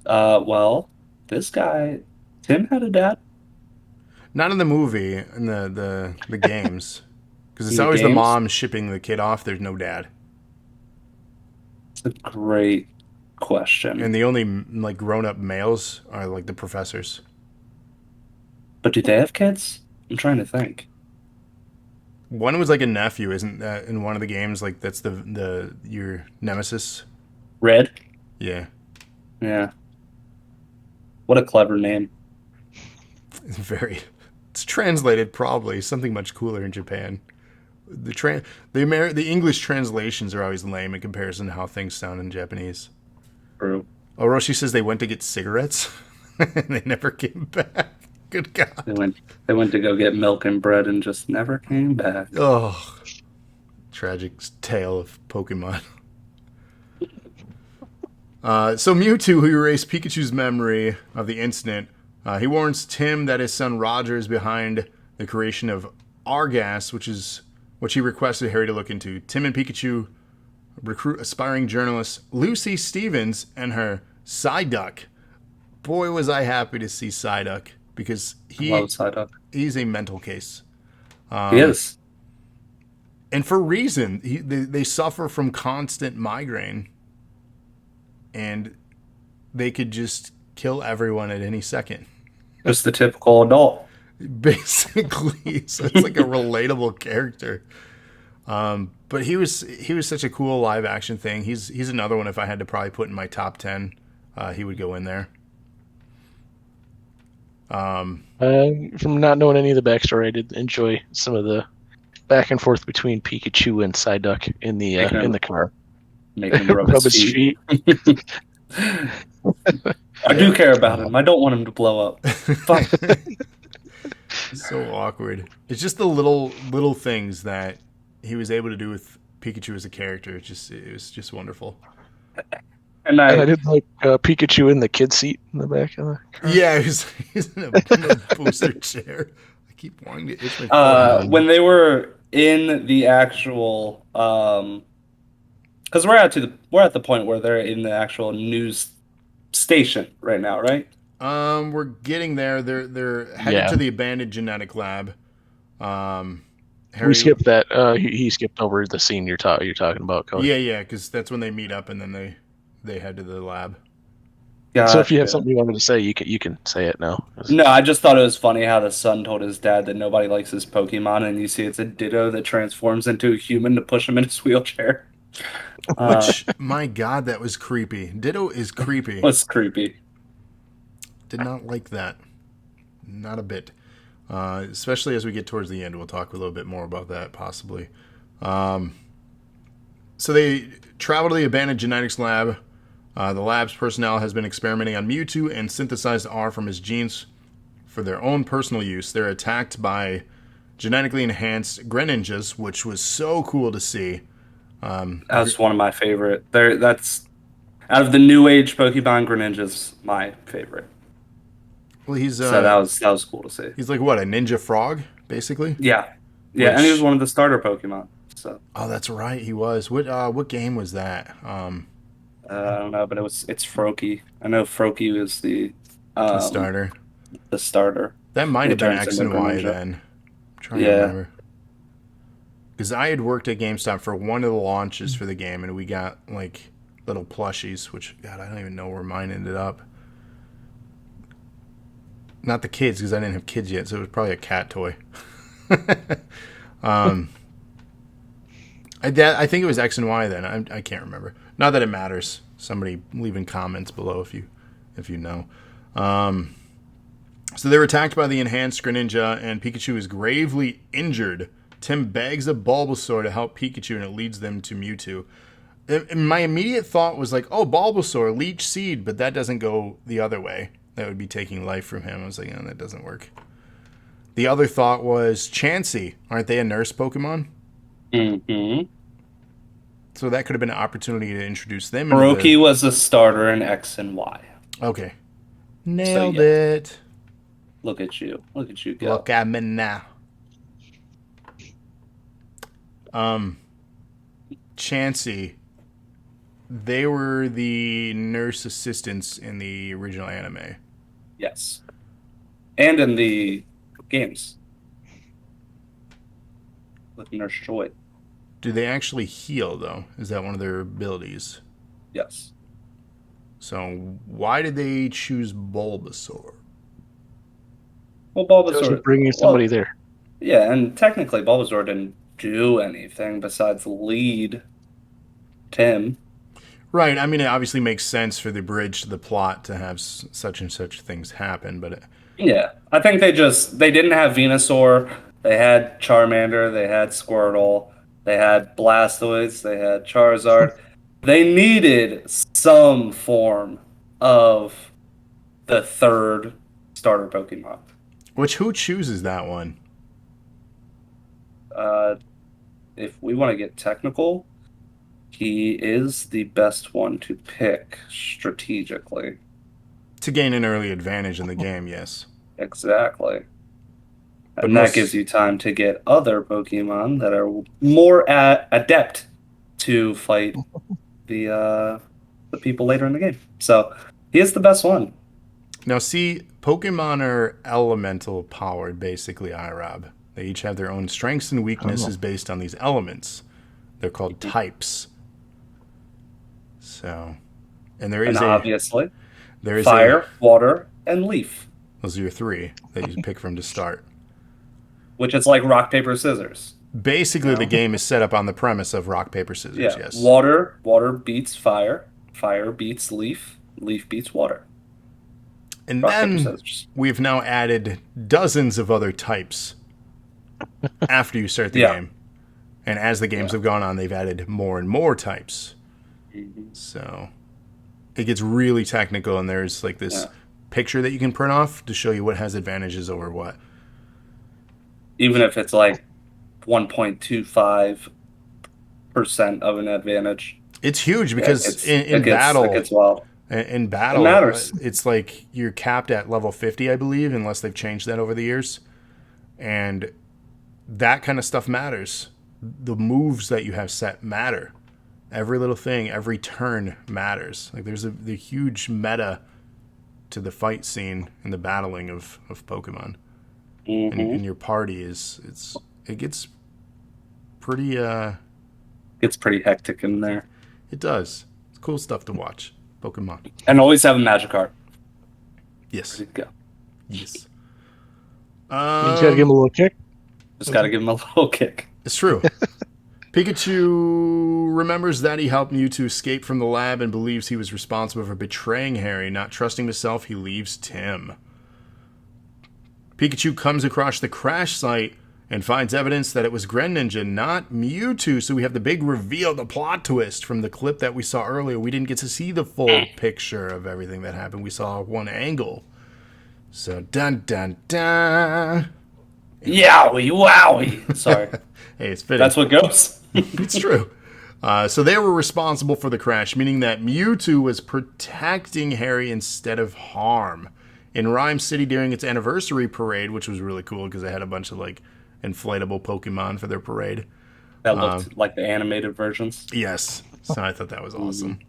Well, this guy, Tim had a dad. Not in the movie, in the games. Because it's In the always the games? mom shipping the kid off. There's no dad. It's a great question. And the only like grown-up males are like the professors. But do they have kids? I'm trying to think. One was like a nephew, isn't that in one of the games? Like that's the your nemesis. Red? Yeah, Yeah. What a clever name. it's very. It's translated probably something much cooler in Japan. The English translations are always lame in comparison to how things sound in Japanese. True. Orochi says they went to get cigarettes and they never came back. Good God. They went to go get milk and bread and just never came back. Oh, tragic tale of Pokemon. So Mewtwo, who erased Pikachu's memory of the incident, he warns Tim that his son Roger is behind the creation of Argas, which he requested Harry to look into. Tim and Pikachu recruit aspiring journalist Lucy Stevens and her Psyduck. Boy, was I happy to see Psyduck because Love Psyduck. he's a mental case. He is. And for reason, they suffer from constant migraine. And they could just kill everyone at any second. Just the typical adult. Basically. So it's like a relatable character. But he was such a cool live action thing. He's another one if I had to probably put in my top 10, he would go in there. From not knowing any of the backstory, I did enjoy some of the back and forth between Pikachu and Psyduck in the car. Make him rub Rub his his feet. feet. I do care about him. I don't want him to blow up. Fuck. So awkward. It's just the little things that he was able to do with Pikachu as a character. It was just wonderful. And I did like Pikachu in the kid seat in the back of the car. Yeah, he's in a booster chair. I keep wanting to itch my forehead. when they were in the actual because we're at the point where they're in the actual news station right now, right? We're getting there. They're headed to the abandoned genetic lab. Harry, We skipped that. He skipped over the scene you're talking about, Cody. Yeah, because that's when they meet up and then they head to the lab. So if you have something you wanted to say, you can say it now. No, I just thought it was funny how the son told his dad that nobody likes his Pokemon, and you see it's a Ditto that transforms into a human to push him in his wheelchair. Which, my God, that was creepy. Ditto is creepy. Was creepy. Did not like that. Not a bit. Especially as we get towards the end. We'll talk a little bit more about that, possibly. So they travel to the abandoned genetics lab. The lab's personnel has been experimenting on Mewtwo and synthesized R from his genes for their own personal use. They're attacked by genetically enhanced Greninjas, which was so cool to see. That's one of my favorite. That's out of the new age Pokemon, Greninja's my favorite. Well, he's So that was cool to see. he's like what, a ninja frog, basically? Yeah, and he was one of the starter Pokemon. So Oh, that's right, he was. What game was that? I don't know, but it's Froakie. I know Froakie was the Starter. The starter. That might have been Turns X into and Y Greninja. then. I'm trying to remember. Because I had worked at GameStop for one of the launches for the game, and we got like little plushies, which God, I don't even know where mine ended up. Not the kids, because I didn't have kids yet, so it was probably a cat toy. I think it was X and Y then. I can't remember. Not that it matters. Somebody leave in comments below if you know. So they were attacked by the enhanced Greninja, and Pikachu is gravely injured. Tim begs a Bulbasaur to help Pikachu, and it leads them to Mewtwo. And my immediate thought was like, oh, Bulbasaur, Leech Seed, but that doesn't go the other way. That would be taking life from him. I was like, oh, that doesn't work. The other thought was Chansey. Aren't they a nurse Pokemon? Mm-hmm. So that could have been an opportunity to introduce them. Froakie was a starter in X and Y. Okay. Nailed it. Look at you. Look at you go. Look at me now. Chansey. They were the nurse assistants in the original anime. Yes. And in the games. With Nurse Joy. Do they actually heal, though? Is that one of their abilities? Yes. So why did they choose Bulbasaur? Well, Those are Bulbasaur. bringing somebody there. Yeah, and technically Bulbasaur didn't do anything besides lead Tim. Right. I mean, it obviously makes sense for the bridge to the plot to have such and such things happen, but Yeah, I think they didn't have Venusaur. They had Charmander. They had Squirtle. They had Blastoise. They had Charizard. They needed some form of the third starter Pokemon. who chooses that one? Uh, if we want to get technical, he is the best one to pick strategically. To gain an early advantage in the game, yes. Exactly. But And that gives you time to get other Pokemon that are more adept to fight the people later in the game. So he is the best one. Now, see, Pokemon are elemental powered, basically, Rob. They each have their own strengths and weaknesses based on these elements. They're called types. So, and Obviously, there is fire, water, and leaf, those are your three that you pick from to start. which is like rock, paper, scissors. Basically, the game is set up on the premise of rock, paper, scissors, Yeah, yes. water beats fire, fire beats leaf, leaf beats water. And Rock, paper, then scissors. we've now added dozens of other types after you start the game. And as the games have gone on, they've added more and more types. So it gets really technical, and there's like this picture that you can print off to show you what has advantages over what. Even if it's like 1.25% of an advantage. It's huge because in it gets wild. In battle, It matters. It's like you're capped at level 50, I believe, unless they've changed that over the years. And that kind of stuff matters. The moves that you have set matter. Every little thing, every turn matters. Like there's the huge meta to the fight scene and the battling of Pokemon. And your party it gets pretty It's pretty hectic in there. It does. It's cool stuff to watch. Pokemon. And always have a Magikarp. Yes. Ready to go. Yes. You just gotta give him a little kick. Just got to give him a little kick. It's true. Pikachu remembers that he helped Mewtwo escape from the lab and believes he was responsible for betraying Harry. Not trusting himself, he leaves Tim. Pikachu comes across the crash site and finds evidence that it was Greninja, not Mewtwo. So we have the big reveal, the plot twist from the clip that we saw earlier. We didn't get to see the full picture of everything that happened. We saw one angle. So dun dun dun. Yowie, wowie. Sorry. Hey, it's fitting. That's what goes. It's true. So they were responsible for the crash, meaning that Mewtwo was protecting Harry instead of harm. In Rhyme City during its anniversary parade, which was really cool because they had a bunch of like inflatable Pokemon for their parade. That looked like the animated versions. Yes. So I thought that was awesome.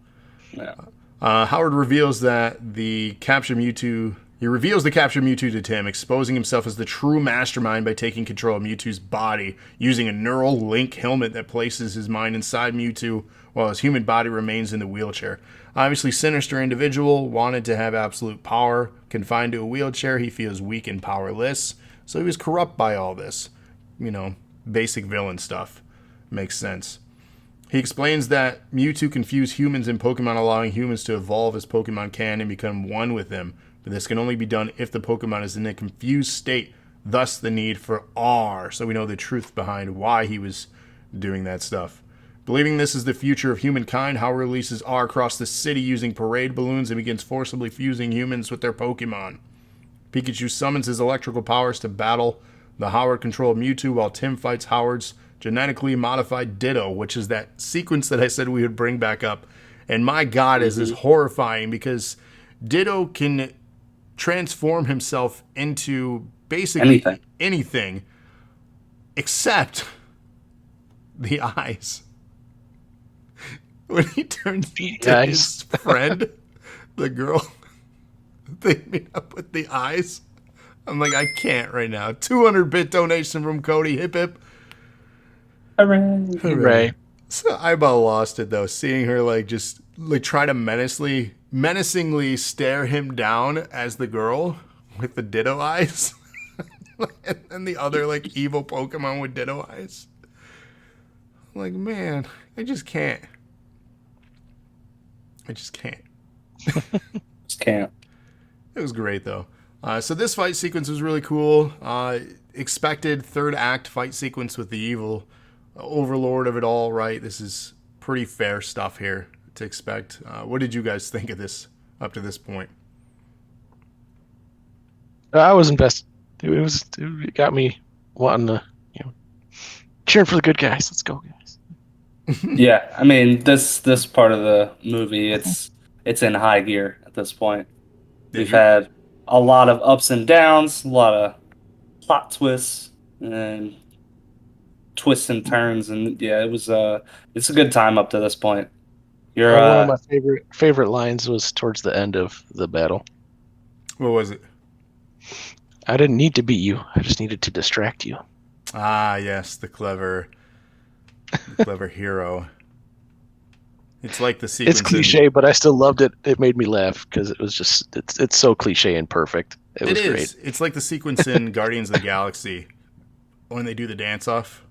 Yeah. Howard reveals that the captured Mewtwo... He reveals the captured Mewtwo to Tim, exposing himself as the true mastermind by taking control of Mewtwo's body, using a neural link helmet that places his mind inside Mewtwo while his human body remains in the wheelchair. Obviously, sinister individual, wanted to have absolute power. Confined to a wheelchair, he feels weak and powerless. So he was corrupt by all this. You know, basic villain stuff. Makes sense. He explains that Mewtwo confused humans and Pokemon, allowing humans to evolve as Pokemon can and become one with them. But this can only be done if the Pokemon is in a confused state, thus the need for R. So we know the truth behind why he was doing that stuff. Believing this is the future of humankind, Howard releases R across the city using parade balloons and begins forcibly fusing humans with their Pokemon. Pikachu summons his electrical powers to battle the Howard-controlled Mewtwo while Tim fights Howard's genetically modified Ditto, which is that sequence that I said we would bring back up. And my God, is this horrifying because Ditto can transform himself into basically anything except the eyes. When he turns to his friend, the girl, they meet up with the eyes. I'm like, I can't right now. 200-bit donation from Cody. Hip hip. Hooray. Hooray. So I about lost it though, seeing her like just like try to menacingly menacingly stare him down as the girl with the ditto eyes. And the other, like, evil Pokemon with ditto eyes. Like, man, I just can't. Just can't. It was great, though. So this fight sequence was really cool. Expected third act fight sequence with the evil overlord of it all, right? This is pretty fair stuff here to expect. What did you guys think of this up to this point? I was invested. It got me wanting to, cheering for the good guys. Let's go, guys. Yeah, I mean this part of the movie, it's in high gear at this point. We've had a lot of ups and downs, a lot of plot twists and twists and turns, and yeah, it's a good time up to this point. You're One of my favorite lines was towards the end of the battle. What was it? I didn't need to beat you. I just needed to distract you. Ah, yes, the clever hero. It's like the sequence. It's cliche, but I still loved it. It made me laugh because it was just it's so cliche and perfect. It was great. It's like the sequence in Guardians of the Galaxy when they do the dance off.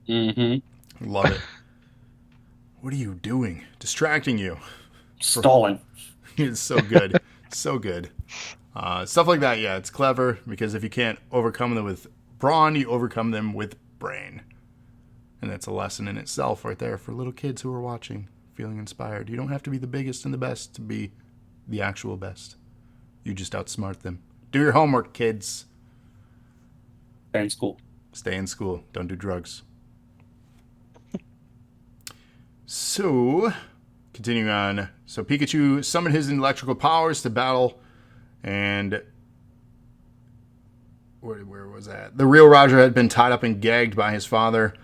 Mm-hmm. Love it. What are you doing? Distracting you. Stalling. It's so good. So good. Stuff like that, yeah, it's clever because if you can't overcome them with brawn, you overcome them with brain. And that's a lesson in itself right there for little kids who are watching, feeling inspired. You don't have to be the biggest and the best to be the actual best. You just outsmart them. Do your homework, kids. Stay in school. Stay in school. Don't do drugs. So, continuing on. So Pikachu summoned his electrical powers to battle, and where was that? The real Roger had been tied up and gagged by his father.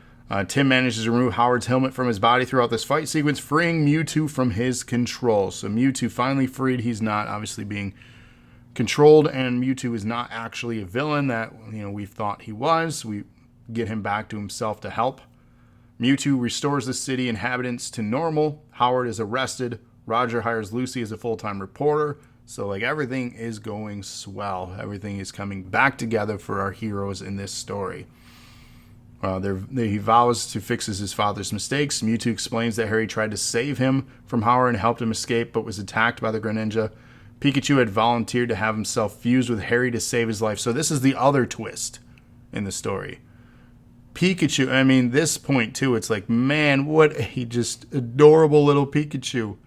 Tim manages to remove Howard's helmet from his body throughout this fight sequence, freeing Mewtwo from his control. So Mewtwo finally freed. He's not obviously being controlled, and Mewtwo is not actually a villain that we thought he was. We get him back to himself to help. Mewtwo restores the city inhabitants to normal. Howard is arrested. Roger hires Lucy as a full-time reporter. So everything is going swell. Everything is coming back together for our heroes in this story. He vows to fix his father's mistakes. Mewtwo explains that Harry tried to save him from Howard and helped him escape, but was attacked by the Greninja. Pikachu had volunteered to have himself fused with Harry to save his life. So this is the other twist in the story. Pikachu, this point too, it's like, man, what a just adorable little Pikachu.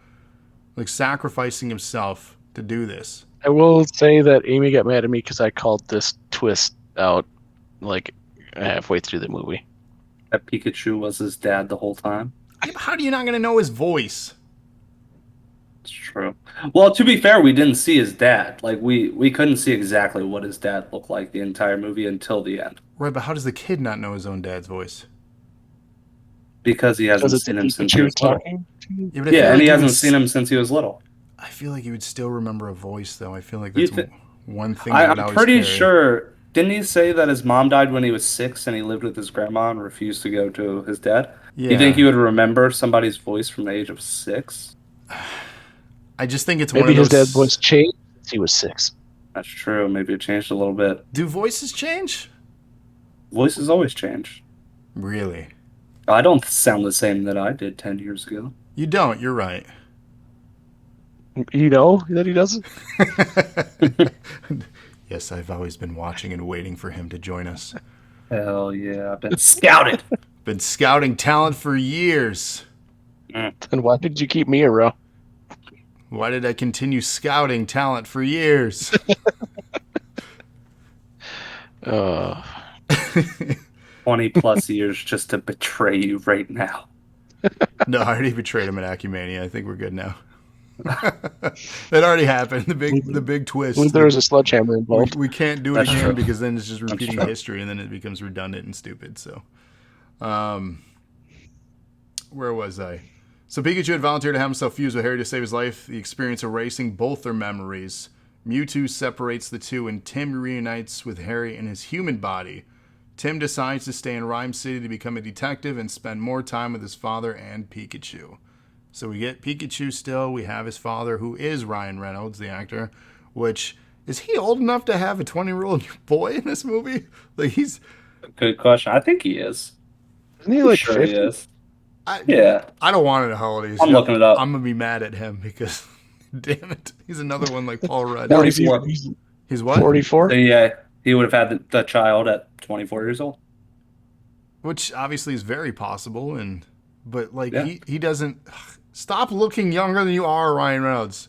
Sacrificing himself to do this. I will say that Amy got mad at me because I called this twist out halfway through the movie. That Pikachu was his dad the whole time. How are you not going to know his voice? It's true. Well, to be fair, we didn't see his dad. We couldn't see exactly what his dad looked like the entire movie until the end. Right, but how does the kid not know his own dad's voice? Because he hasn't seen him since he was little. Yeah, and he hasn't seen him since he was little. I feel like you would still remember a voice, though. I feel like that's one thing that would I'm always pretty carry. sure. Didn't he say that his mom died when he was 6 and he lived with his grandma and refused to go to his dad? Yeah. You think he would remember somebody's voice from the age of 6? I just think it's maybe one of those... his dad's voice changed since he was 6. That's true. Maybe it changed a little bit. Do voices change? Voices always change. Really? I don't sound the same that I did 10 years ago. You don't. You're right. You know that he doesn't? Yes, I've always been watching and waiting for him to join us. Hell yeah, I've been scouted. Been scouting talent for years. Then why did you keep me around? Why did I continue scouting talent for years? 20 plus years just to betray you right now. No, I already betrayed him at Acumania. I think we're good now. That already happened. The big twist. There was a sledgehammer involved. We can't do it That's again true. because then it's just repeating history, and then it becomes redundant and stupid. So, where was I? So Pikachu had volunteered to have himself fused with Harry to save his life. The experience erasing both their memories. Mewtwo separates the two, and Tim reunites with Harry in his human body. Tim decides to stay in Rhyme City to become a detective and spend more time with his father and Pikachu. So we get Pikachu still. We have his father, who is Ryan Reynolds, the actor, which is he old enough to have a 20-year-old boy in this movie? Like Good question. I think he is. Isn't he I'm like sure he 50? is. I Yeah. I don't want to know how old he is. I'm looking it up. I'm gonna be mad at him because, damn it, he's another one like Paul Rudd. No, he's 44. He's what? 44? So yeah, he would have had the child at 24 years old. Which obviously is very possible, but like Yeah. he doesn't. Stop looking younger than you are, Ryan Reynolds.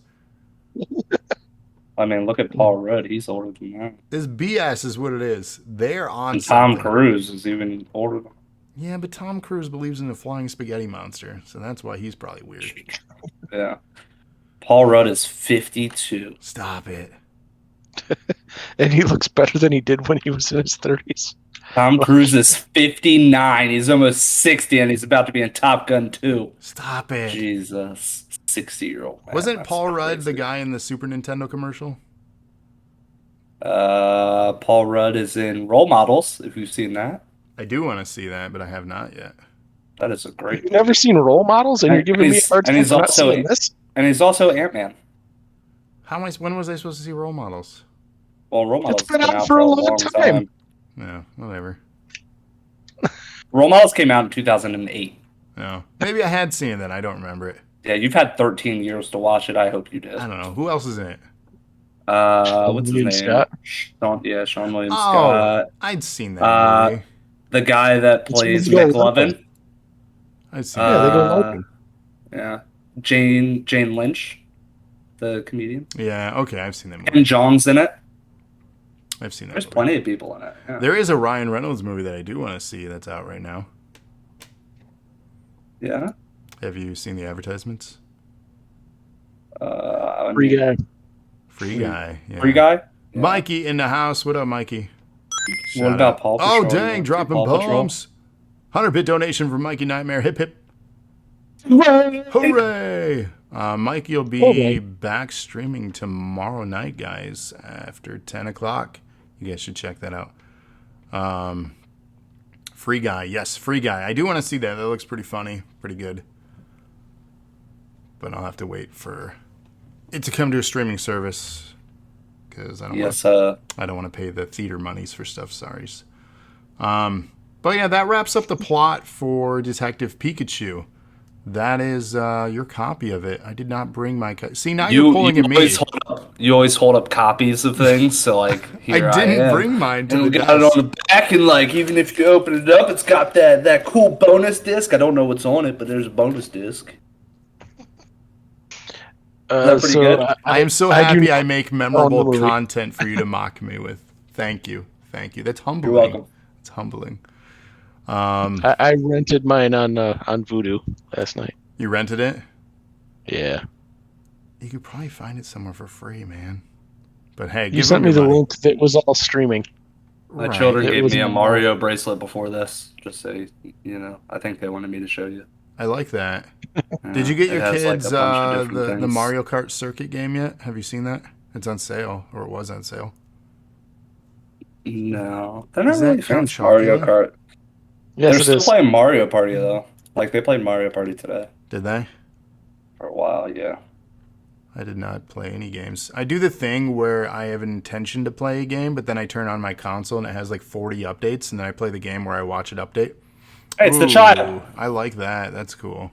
I mean, look at Paul Rudd. He's older than that. This BS is what it is. They're on And Tom something. Cruise is even older than Yeah, but Tom Cruise believes in a flying spaghetti monster, so that's why he's probably weird. Yeah. Paul Rudd is 52. Stop it. And he looks better than he did when he was in his 30s. Tom Cruise is 59. He's almost 60, and he's about to be in Top Gun 2. Stop it. Jesus. 60-year-old man. Wasn't That's Paul Rudd crazy. the guy in the Super Nintendo commercial? Paul Rudd is in Role Models, if you've seen that. I do want to see that, but I have not yet. That is a great You've never seen Role Models, and you're giving me a hard and time he's for not also seeing this? And he's also Ant-Man. When was I supposed to see Role Models? Well, Role Models It's been has out for a long time. No, whatever. Role Models came out in 2008. No. Maybe I had seen it then. I don't remember it. Yeah, you've had 13 years to watch it. I hope you did. I don't know. Who else is in it? What's his William name? Scott? Sean William Oh, Scott. I'd seen that movie. The guy that plays It's Mick McLovin. I'd seen Yeah, they go Uh, loping. Yeah. Jane Lynch, the comedian. Yeah, okay, I've seen that movie. And Jong's in it. I've seen that There's movie. plenty of people in it. Yeah. There is a Ryan Reynolds movie that I do want to see that's out right now. Yeah. Have you seen the advertisements? Free guy. Free Guy. Yeah. Free guy? Yeah. Mikey in the house. What up, Mikey? What Shout about out. Paw Patrol? Oh, You dang, wanna see dropping Paw Patrol? bombs. 100-bit donation from Mikey Nightmare. Hip, hip. Hooray! Mikey will be Okay. back streaming tomorrow night, guys, after 10 o'clock. You guys should check that out. Free Guy. Yes, Free Guy. I do want to see that. That looks pretty funny. Pretty good. But I'll have to wait for it to come to a streaming service because I don't Yes, I don't want to pay the theater monies for stuff. Sorry. But yeah, that wraps up the plot for Detective Pikachu. That is your copy of it. I did not bring my see, now you're pulling at me. You always hold up copies of things, so like here I didn't am. bring mine to And the we got it desk. on the back, and like even if you open it up, it's got that cool bonus disc. I don't know what's on it, but there's a bonus disc. that pretty good? I am so I do happy not I make memorable own the movie. content for you to mock me with. Thank you. Thank you. That's humbling. You're welcome. It's humbling. I rented mine on Voodoo last night. You rented it? Yeah. You could probably find it somewhere for free, man. But hey, You give sent them me your the money. link that was all streaming. My Right. children It gave was me a in- Mario bracelet before this. Just so you know, I think they wanted me to show you. I like that. Yeah, Did you get it your has, like, a kids bunch of different the things. Mario Kart circuit game yet? Have you seen that? It's on sale, or it was on sale. No, they're not Is that really Count fans of Mario Chocula? Kart. Yes, They're it still is. playing Mario Party though. Like they played Mario Party today Did they? for a while. Yeah. I did not play any games. I do the thing where I have an intention to play a game, but then I turn on my console and it has like 40 updates, and then I play the game where I watch it update. Hey, it's the Ooh, child. I like that. That's cool.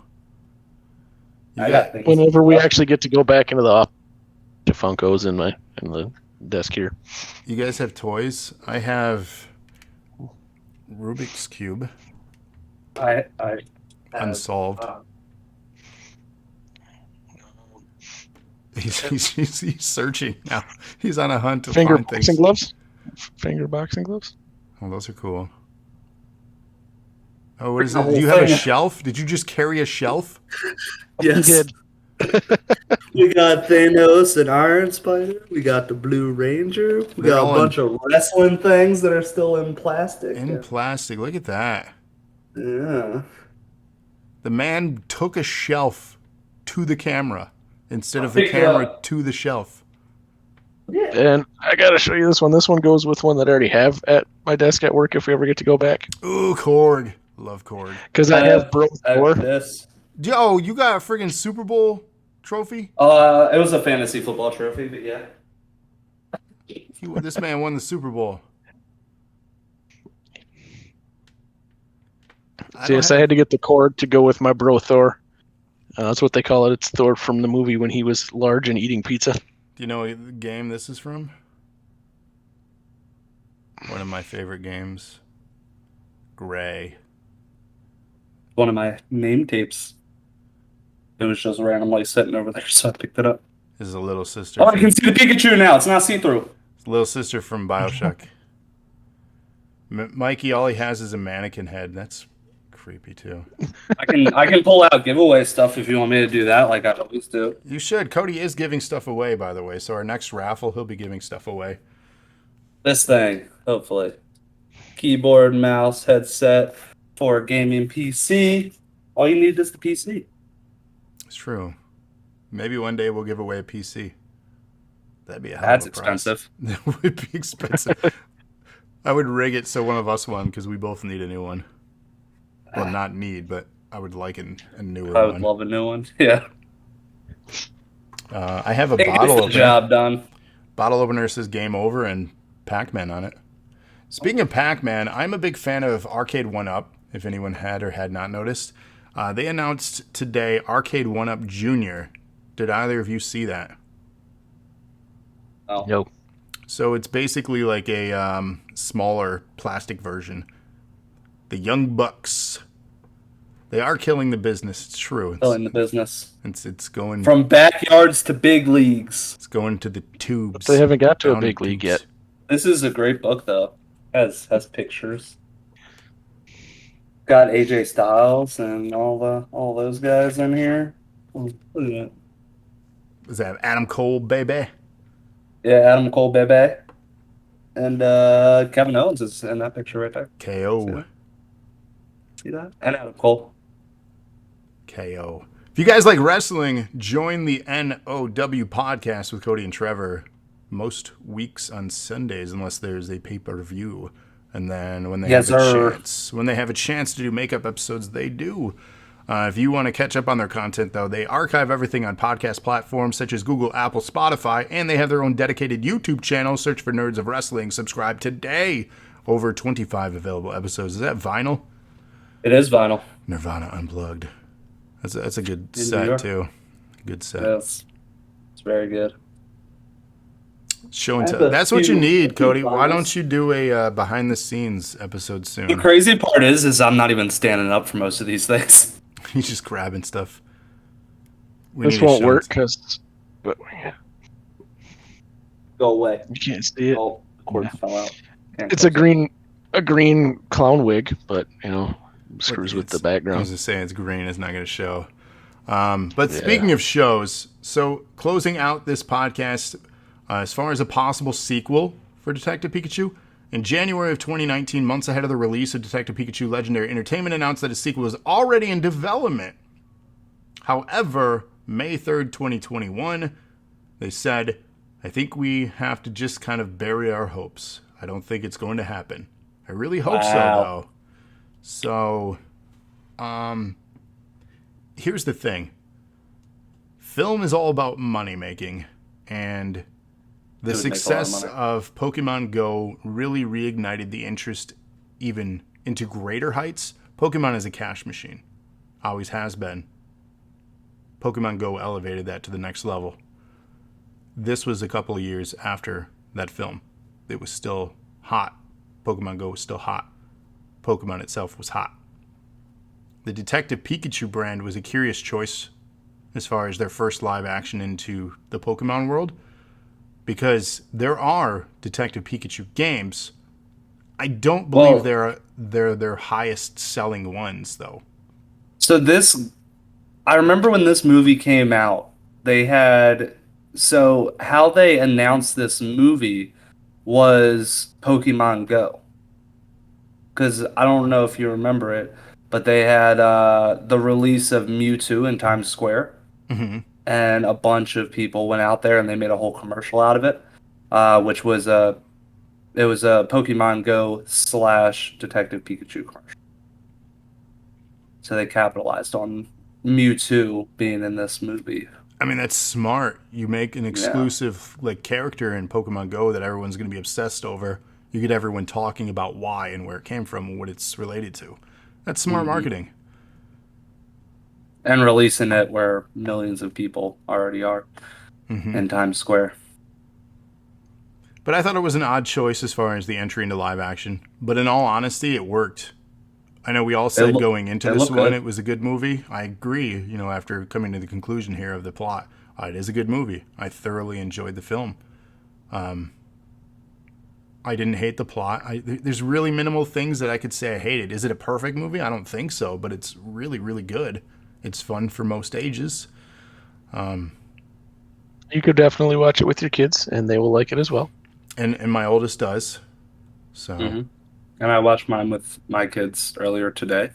You I got- got things. Whenever we actually get to go back into the Funkos in the desk here. You guys have toys? I have Rubik's Cube, I unsolved. He's searching now. He's on a hunt to Finger find things. boxing gloves? Finger boxing gloves? Oh, those are cool. Oh, what is The it? Do whole you have a thing. shelf? Did you just carry a shelf? Yes. He did. We got Thanos and Iron Spider. We got the Blue Ranger. We They're got all a bunch of wrestling things that are still in plastic. In plastic. Look at that. Yeah. The man took a shelf to the camera instead of the Pick it camera up. to the shelf. And I gotta show you this one. This one goes with one that I already have at my desk at work if we ever get to go back. Ooh, Korg. Love Korg. Because I have both I have four. this. Yo, you got a friggin' Super Bowl trophy? It was a fantasy football trophy, but yeah. This man won the Super Bowl. So yes, I had to get the cord to go with my bro Thor. That's what they call it. It's Thor from the movie when he was large and eating pizza. Do you know what game this is from? One of my favorite games. Gray. One of my name tapes. It was just randomly sitting over there, so I picked it up. This is a little sister. Oh, I can see the Pikachu now. It's not see-through. Little sister from Bioshock. Mikey, all he has is a mannequin head. That's creepy too. I can pull out giveaway stuff if you want me to do that, like I always do. You should. Cody is giving stuff away, by the way. So our next raffle, he'll be giving stuff away. This thing, hopefully. Keyboard, mouse, headset for gaming PC. All you need is the PC. It's true. Maybe one day we'll give away a PC. That'd be a hell That's of a price. expensive. That would be expensive. I would rig it so one of us won because we both need a new one. Well, not need, but I would like a newer one. I would love a new one. Yeah. I have a It bottle gets the opener. job done. Bottle opener says Game Over and Pac-Man on it. Speaking of Pac-Man, I'm a big fan of Arcade 1-Up, if anyone had or had not noticed. They announced today Arcade 1-Up Junior. Did either of you see that? Oh. Nope. So it's basically like a smaller plastic version. The Young Bucks. They are killing the business. It's true. Still in the business. It's going From backyards to big leagues. It's going to the tubes. They haven't got to a Down big in league tubes. yet. This is a great book, though. Has pictures. Got AJ Styles and all those guys in here. Look at that. Is that Adam Cole, baby? Yeah, Adam Cole, Bebe. And Kevin Owens is in that picture right there. KO. See that? And Adam Cole. KO. If you guys like wrestling, join the NOW podcast with Cody and Trevor most weeks on Sundays, unless there's a pay-per-view. And then when they have a chance to do makeup episodes, they do. If you want to catch up on their content, though, they archive everything on podcast platforms such as Google, Apple, Spotify, and they have their own dedicated YouTube channel. Search for Nerds of Wrestling. Subscribe today. Over 25 available episodes. Is that vinyl? It is vinyl. Nirvana Unplugged. That's a good In New set, York. too. Good set. Yes. It's very good. Show and I have tell. a That's what you few need, Cody. Why vinyls. don't you do a behind-the-scenes episode soon? The crazy part is I'm not even standing up for most of these things. He's just grabbing stuff. We This need a won't show work and- because Go away. you can't see it. Oh, the cord fell out. Can't It's a close green clown wig, but screws with the I was background. just saying it's green. It's not going to show. But Yeah. speaking of shows, so closing out this podcast, as far as a possible sequel for Detective Pikachu, in January of 2019, months ahead of the release of Detective Pikachu Legendary Entertainment announced that a sequel is already in development. However, May 3rd, 2021, they said, I think we have to just kind of bury our hopes. I don't think it's going to happen. I really hope Wow. so, though. Here's the thing. Film is all about money making, and the It would make a lot of success money. of Pokemon Go really reignited the interest even into greater heights. Pokemon is a cash machine. Always has been. Pokemon Go elevated that to the next level. This was a couple of years after that film. It was still hot. Pokemon Go was still hot. Pokemon itself was hot. The Detective Pikachu brand was a curious choice as far as their first live action into the Pokemon world, because there are Detective Pikachu games. I don't believe they're their highest selling ones, though. So I remember when this movie came out, how they announced this movie was Pokemon Go. Because I don't know if you remember it, but they had the release of Mewtwo in Times Square. Mm-hmm. And a bunch of people went out there and they made a whole commercial out of it, which was a Pokemon Go / Detective Pikachu commercial. So they capitalized on Mewtwo being in this movie. I mean, that's smart. You make an Yeah. exclusive like character in Pokemon Go that everyone's going to be obsessed over. You get everyone talking about why and where it came from and what it's related to. That's smart marketing. And releasing it where millions of people already are in Times Square. But I thought it was an odd choice as far as the entry into live action. But in all honesty, it worked. I know we all said going into this one it was a good movie. I agree, you know, after coming to the conclusion here of the plot. It is a good movie. I thoroughly enjoyed the film. I didn't hate the plot. There's really minimal things that I could say I hated. Is it a perfect movie? I don't think so, but it's really, really good. It's fun for most ages. You could definitely watch it with your kids, and they will like it as well. And my oldest does. So... And I watched mine with my kids earlier today.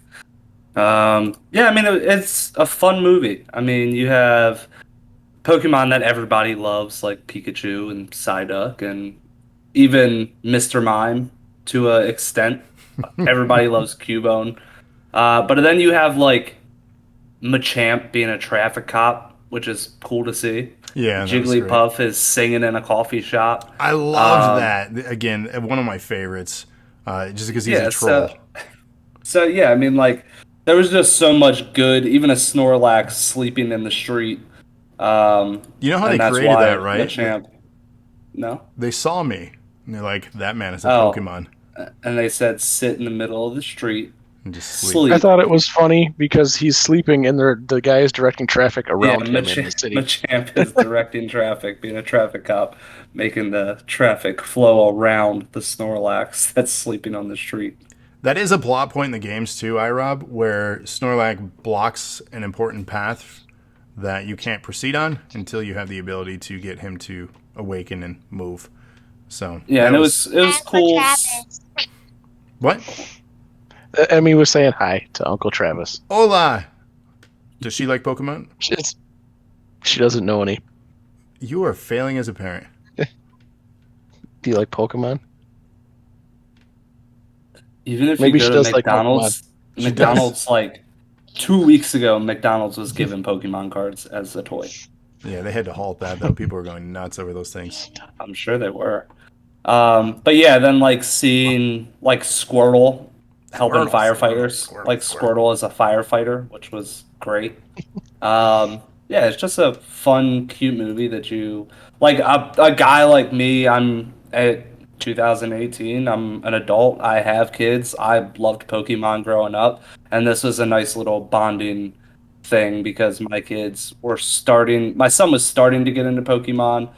Yeah, I mean, it's a fun movie. I mean, you have Pokemon that everybody loves, like Pikachu and Psyduck, and even Mr. Mime to an extent. Everybody loves Cubone. But then you have, like, Machamp being a traffic cop, which is cool to see. Yeah, Jigglypuff is singing in a coffee shop. I love that. Again, one of my favorites. Just because he's a troll. So yeah, I mean, like, there was just so much good. Even a Snorlax sleeping in the street. You know how they created that, right? Machamp, no? They saw me, and they're like, that man is a Pokemon. And they said, sit in the middle of the street. And just sleep. I thought it was funny because he's sleeping and the guy is directing traffic around him in the city. Machamp is directing traffic, being a traffic cop, making the traffic flow around the Snorlax that's sleeping on the street. That is a plot point in the games too, Rob, where Snorlax blocks an important path that you can't proceed on until you have the ability to get him to awaken and move. So yeah, and it was cool. What? Emmy was saying hi to Uncle Travis. Hola! Does she like Pokemon? She doesn't know any. You are failing as a parent. Do you like Pokemon? Even if Maybe you she go to does like McDonald's, McDonald's like 2 weeks ago, McDonald's was giving Pokemon cards as a toy. Yeah, they had to halt that though. People were going nuts over those things. I'm sure they were. But yeah, then like seeing like Squirtle helping firefighters, like Squirtle as a firefighter, which was great. Yeah, it's just a fun, cute movie that you like. A guy like me, I'm at 2018. I'm an adult. I have kids. I loved Pokemon growing up, and this was a nice little bonding thing because my kids were starting. My son was starting to get into Pokemon.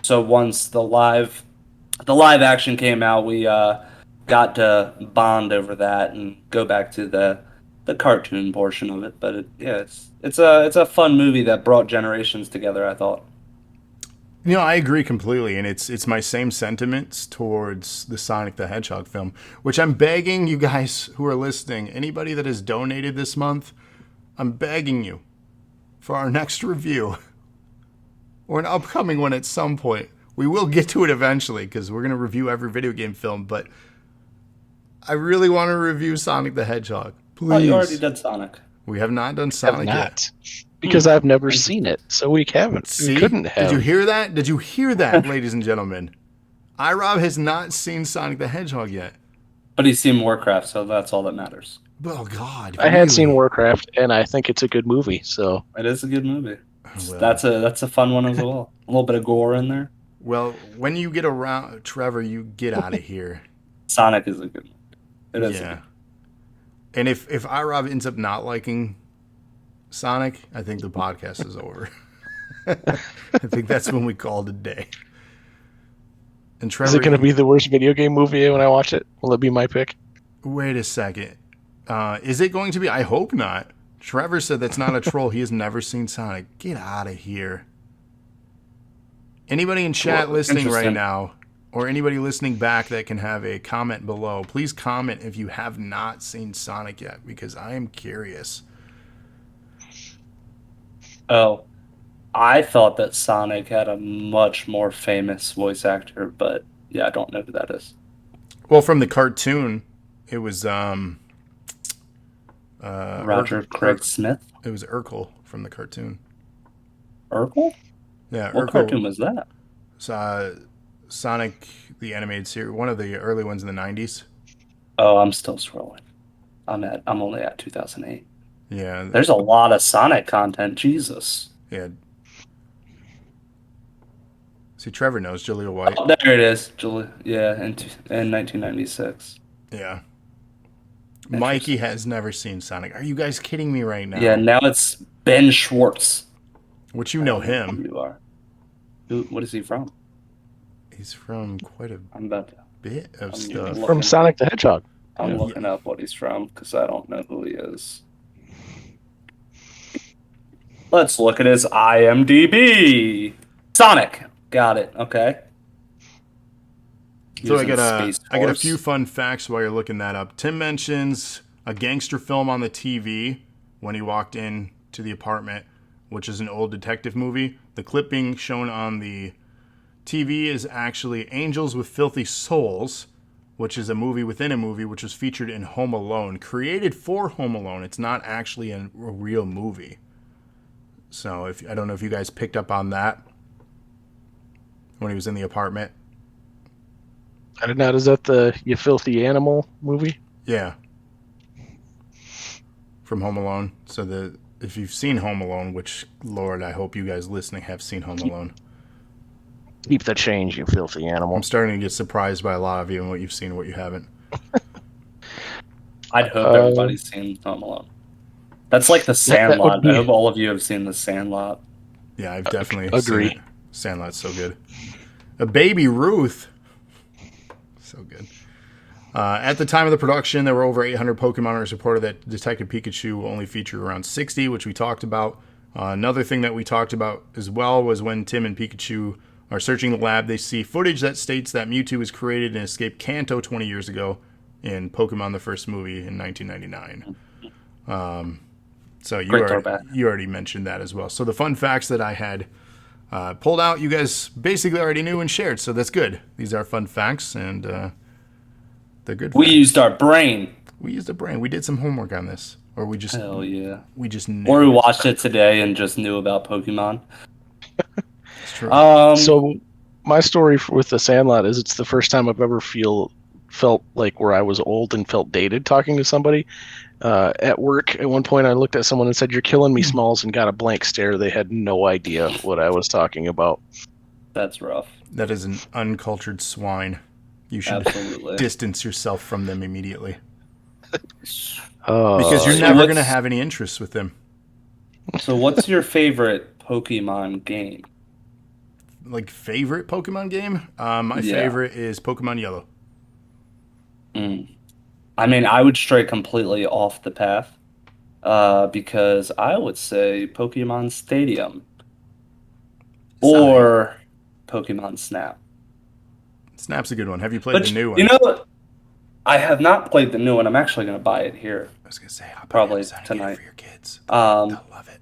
So once the live action came out, we got to bond over that and go back to the cartoon portion of it. But it's a fun movie that brought generations together, I thought. You know, I agree completely, and it's my same sentiments towards the Sonic the Hedgehog film, which I'm begging you guys who are listening, anybody that has donated this month, I'm begging you for our next review or an upcoming one at some point. We will get to it eventually because we're going to review every video game film, but I really want to review Sonic the Hedgehog. Please. Oh, you already did Sonic. We have not done Sonic yet. Because I've never seen it, so we haven't. See? We couldn't have. Did you hear that? Did you hear that, ladies and gentlemen? Rob has not seen Sonic the Hedgehog yet. But he's seen Warcraft, so that's all that matters. Oh, God. I had seen Warcraft, and I think it's a good movie, so... It is a good movie. Well, that's a fun one as well. A little bit of gore in there. Well, when you get around, Trevor, you get out of here. Sonic is a good one. It is. Yeah. And if Rob ends up not liking Sonic, I think the podcast is over. I think that's when we call it a day. And Trevor, is it going to be the worst video game movie when I watch it? Will it be my pick? Wait a second. Is it going to be? I hope not. Trevor said that's not a troll. He has never seen Sonic. Get out of here. Anybody in chat listening right now, or anybody listening back that can have a comment below, please comment if you have not seen Sonic yet, because I am curious. Oh, I thought that Sonic had a much more famous voice actor, but yeah, I don't know who that is. Well, from the cartoon, it was Roger Craig Smith. It was Urkel from the cartoon. Urkel? Yeah, What Urkel. cartoon was that? Sonic, the animated series, one of the early ones in the 90s. Oh, I'm still scrolling. I'm only at 2008. Yeah. There's a lot of Sonic content. Jesus. Yeah. See, Trevor knows Jaleel White. Oh, there it is. Yeah, in 1996. Yeah. Mikey has never seen Sonic. Are you guys kidding me right now? Yeah, now it's Ben Schwartz. Which you know him. Who you are. What is he from? He's from quite a I'm about to. bit of stuff. From Sonic the Hedgehog. I'm looking up what he's from because I don't know who he is. Let's look at his IMDb. Sonic. Got it. Okay. So I got a few fun facts while you're looking that up. Tim mentions a gangster film on the TV when he walked in to the apartment, which is an old detective movie. The clip being shown on the TV is actually Angels with Filthy Souls, which is a movie within a movie, which was featured in Home Alone. Created for Home Alone. It's not actually a real movie. So I don't know if you guys picked up on that when he was in the apartment. I did not. Is that the You Filthy Animal movie? Yeah. From Home Alone. So if you've seen Home Alone, which, Lord, I hope you guys listening have seen Home Alone. Keep the change, you filthy animal. I'm starting to get surprised by a lot of you and what you've seen and what you haven't. I'd hope everybody's seen Home Alone. That's like The Sandlot. I hope all of you have seen The Sandlot. Yeah, I've definitely Agree. seen it. Sandlot's so good. A Baby Ruth. So good. At the time of the production, there were over 800 Pokemon owners reported that Detective Pikachu will only feature around 60, which we talked about. Another thing that we talked about as well was when Tim and Pikachu are searching the lab, they see footage that states that Mewtwo was created and escaped Kanto 20 years ago in Pokemon the first movie in 1999. So you already mentioned that as well. So the fun facts that I had pulled out, you guys basically already knew and shared, so that's good. These are fun facts, and they're good. We used our brain. We used a brain. We did some homework on this, or we just Hell yeah. We just knew. Or we watched it today and just knew about Pokemon. It's true. So my story with the Sandlot is it's the first time I've ever felt like where I was old and felt dated talking to somebody. At work, at one point, I looked at someone and said, "You're killing me, Smalls," and got a blank stare. They had no idea what I was talking about. That's rough. That is an uncultured swine. You should distance yourself from them immediately. Because you're never going to have any interest with them. So what's your favorite Pokemon game? Like, favorite Pokemon game? My favorite is Pokemon Yellow. I mean, I would stray completely off the path because I would say Pokemon Stadium or Pokemon Snap. Snap's a good one. Have you played the new one? You know what? I have not played the new one. I'm actually going to buy it here. I was going to say, probably tonight for your kids. They'll love it.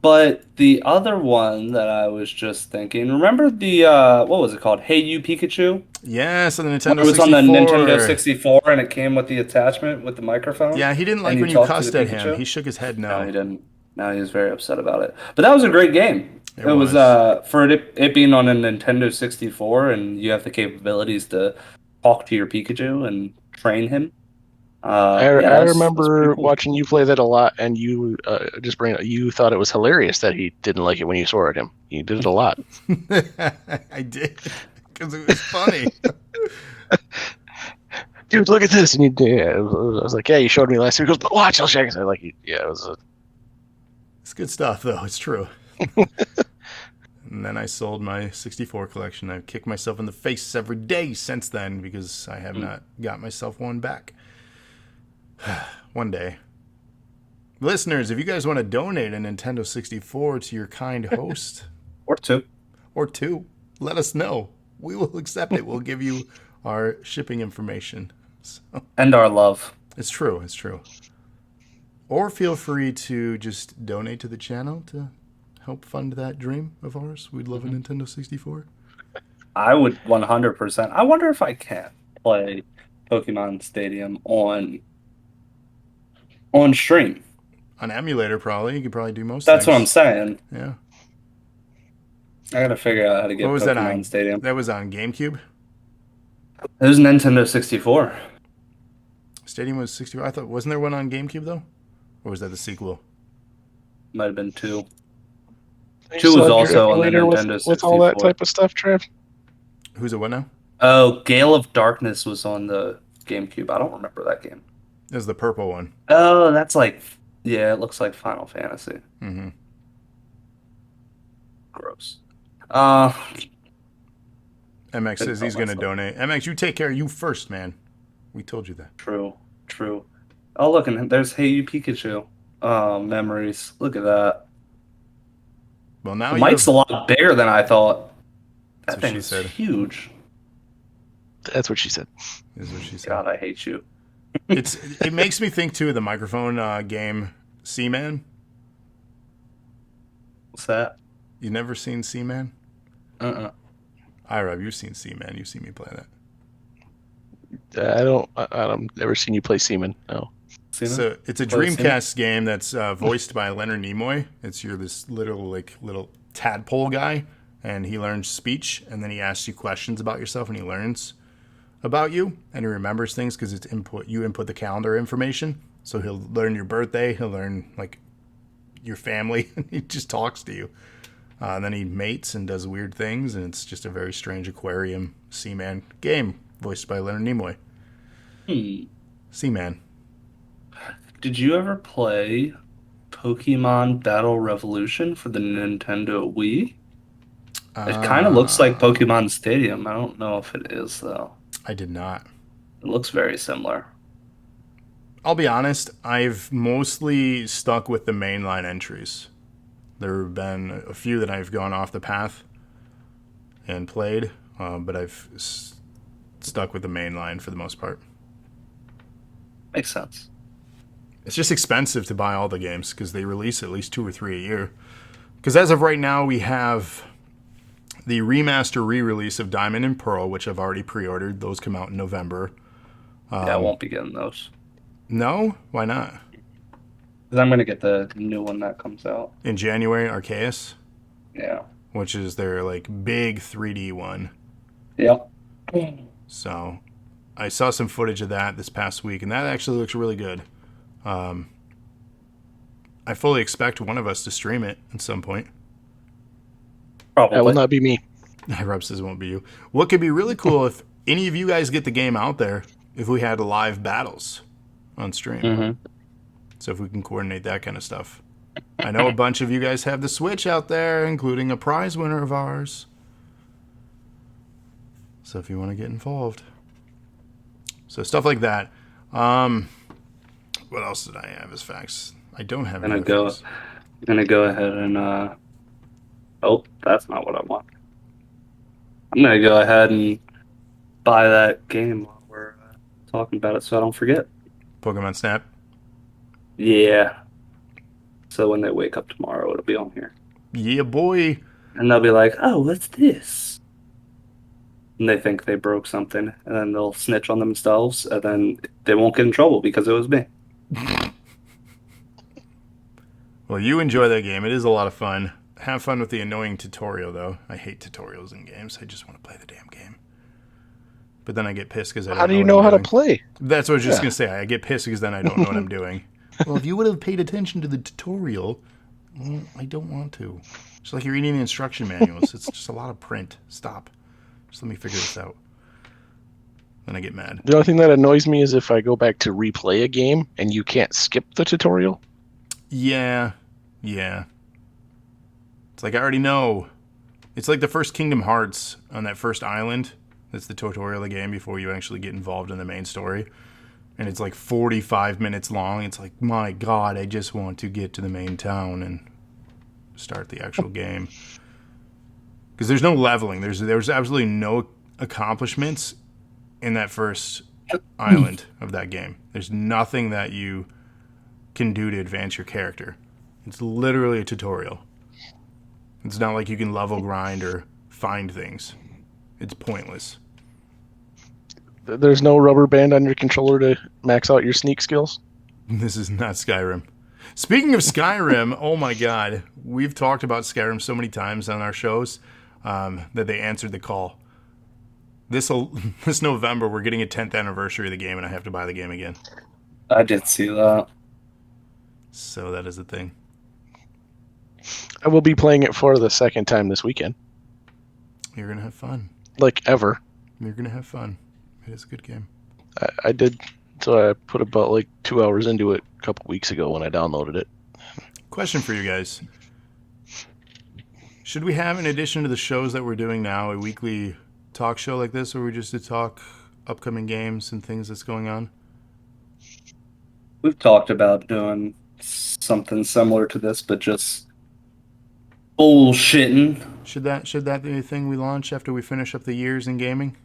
But the other one that I was just thinking, remember the what was it called? Hey You Pikachu? Yes, on the Nintendo 64. It was on the Nintendo 64 and it came with the attachment with the microphone. Yeah, he didn't like when you cussed at him. He shook his head no. No, he didn't. No, he was very upset about it. But that was a great game. It was for it being on a Nintendo 64 and you have the capabilities to talk to your Pikachu and train him. I remember watching you play that a lot, and you you thought it was hilarious that he didn't like it when you swore at him. You did it a lot. I did, because it was funny. Dude, look at this! And I was like, "Yeah, you showed me last week." He goes, "But watch, I'll show you." I like, yeah, it was. It's good stuff, though. It's true. And then I sold my 64 collection. I've kicked myself in the face every day since then because I have not got myself one back. One day. Listeners, if you guys want to donate a Nintendo 64 to your kind host or two, let us know. We will accept it. We'll give you our shipping information. So, and our love. It's true. Or feel free to just donate to the channel to help fund that dream of ours. We'd love a Nintendo 64. I would 100%. I wonder if I can play Pokemon Stadium on On stream. On emulator, probably. You could probably do most That's things. what I'm saying. Yeah. I gotta figure out how to get What was that Pokemon on? Stadium. That was on GameCube? It was Nintendo 64. Stadium was 64. I thought, wasn't there one on GameCube, though? Or was that the sequel? Might have been 2. You 2 still was have your also on the emulator Nintendo 64. with all that type of stuff, Trev? Who's it what now? Oh, Gale of Darkness was on the GameCube. I don't remember that game. It was the purple one. Oh, that's like... Yeah, it looks like Final Fantasy. Mm-hmm. Gross. MX says he's going to donate. MX, you take care of you first, man. We told you that. True. Oh, look, and there's Hey You Pikachu. Oh, memories. Look at that. Well, now The you mic's have... a lot bigger than I thought. That's That what she thing's said. huge. That's what she said. Is what she said. God, I hate you. It makes me think, too, of the microphone game Seaman. What's that? You never seen Seaman? Uh-uh. Hi, Rob. You've seen Seaman. You've seen me play that. I've never seen you play Seaman. No. So it's a Dreamcast game that's voiced by Leonard Nimoy. It's this little tadpole guy, and he learns speech, and then he asks you questions about yourself, and he learns about you, and he remembers things because it's input. You input the calendar information, so he'll learn your birthday. He'll learn like your family, and he just talks to you. And then he mates and does weird things, and it's just a very strange aquarium Seaman game voiced by Leonard Nimoy. Seaman. Did you ever play Pokemon Battle Revolution for the Nintendo Wii? It kind of looks like Pokemon Stadium. I don't know if it is, though. I did not. It looks very similar. I'll be honest, I've mostly stuck with the mainline entries. There have been a few that I've gone off the path and played, but I've stuck with the mainline for the most part. Makes sense. It's just expensive to buy all the games because they release at least 2 or 3 a year. Because as of right now, we have the remaster re-release of Diamond and Pearl, which I've already pre-ordered. Those come out in November. Yeah, I won't be getting those. No? Why not? Because I'm going to get the new one that comes out. In January, Arceus, Yeah. which is their big 3D one. Yep. So I saw some footage of that this past week, and that actually looks really good. I fully expect one of us to stream it at some point. Probably. That will not be me. Rob says it won't be you. What could be really cool if any of you guys get the game out there, if we had live battles on stream. Mm-hmm. So if we can coordinate that kind of stuff. I know a bunch of you guys have the Switch out there, including a prize winner of ours. So if you want to get involved. So stuff like that. What else did I have as facts? I don't have any facts. I'm going to go ahead and... Oh, that's not what I want. I'm going to go ahead and buy that game while we're talking about it so I don't forget. Pokemon Snap. Yeah. So when they wake up tomorrow, it'll be on here. Yeah, boy. And they'll be like, oh, what's this? And they think they broke something, and then they'll snitch on themselves, and then they won't get in trouble because it was me. Well, you enjoy that game. It is a lot of fun. Have fun with the annoying tutorial, though. I hate tutorials in games. I just want to play the damn game. But then I get pissed because I don't know. How do you know how to play? That's what I was just going to say. I get pissed because then I don't know what I'm doing. Well, if you would have paid attention to the tutorial, well, I don't want to. It's like you're reading instruction manuals. It's just a lot of print. Stop. Just let me figure this out. Then I get mad. The only thing that annoys me is if I go back to replay a game and you can't skip the tutorial. Yeah. It's like I already know. It's like the first Kingdom Hearts on that first island. That's the tutorial of the game before you actually get involved in the main story. And it's like 45 minutes long. It's like, my God, I just want to get to the main town and start the actual game. Because there's no leveling. There's absolutely no accomplishments in that first island of that game. There's nothing that you can do to advance your character. It's literally a tutorial. It's not like you can level grind or find things. It's pointless. There's no rubber band on your controller to max out your sneak skills? This is not Skyrim. Speaking of Skyrim, oh my god, we've talked about Skyrim so many times on our shows that they answered the call. This November, we're getting a 10th anniversary of the game, and I have to buy the game again. I did see that. So that is the thing. I will be playing it for the second time this weekend. You're going to have fun. Like ever. You're going to have fun. It is a good game. I did. So I put about like 2 hours into it a couple weeks ago when I downloaded it. Question for you guys. Should we have, in addition to the shows that we're doing now, a weekly talk show like this where we just talk upcoming games and things that's going on? We've talked about doing something similar to this, but just bullshitting. Should that be a thing we launch after we finish up the years in gaming?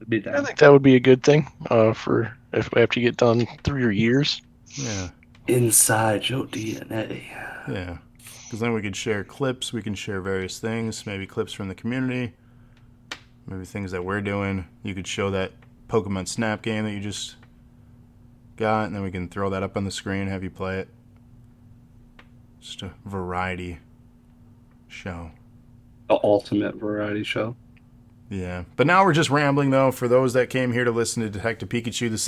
I think that would be a good thing for if after you get done through your years. Yeah. Inside your DNA. Yeah. Because then we could share clips, we can share various things, maybe clips from the community, maybe things that we're doing. You could show that Pokemon Snap game that you just got, and then we can throw that up on the screen, have you play it. Just a variety show. The ultimate variety show. Yeah. But now we're just rambling, though. For those that came here to listen to Detective Pikachu, the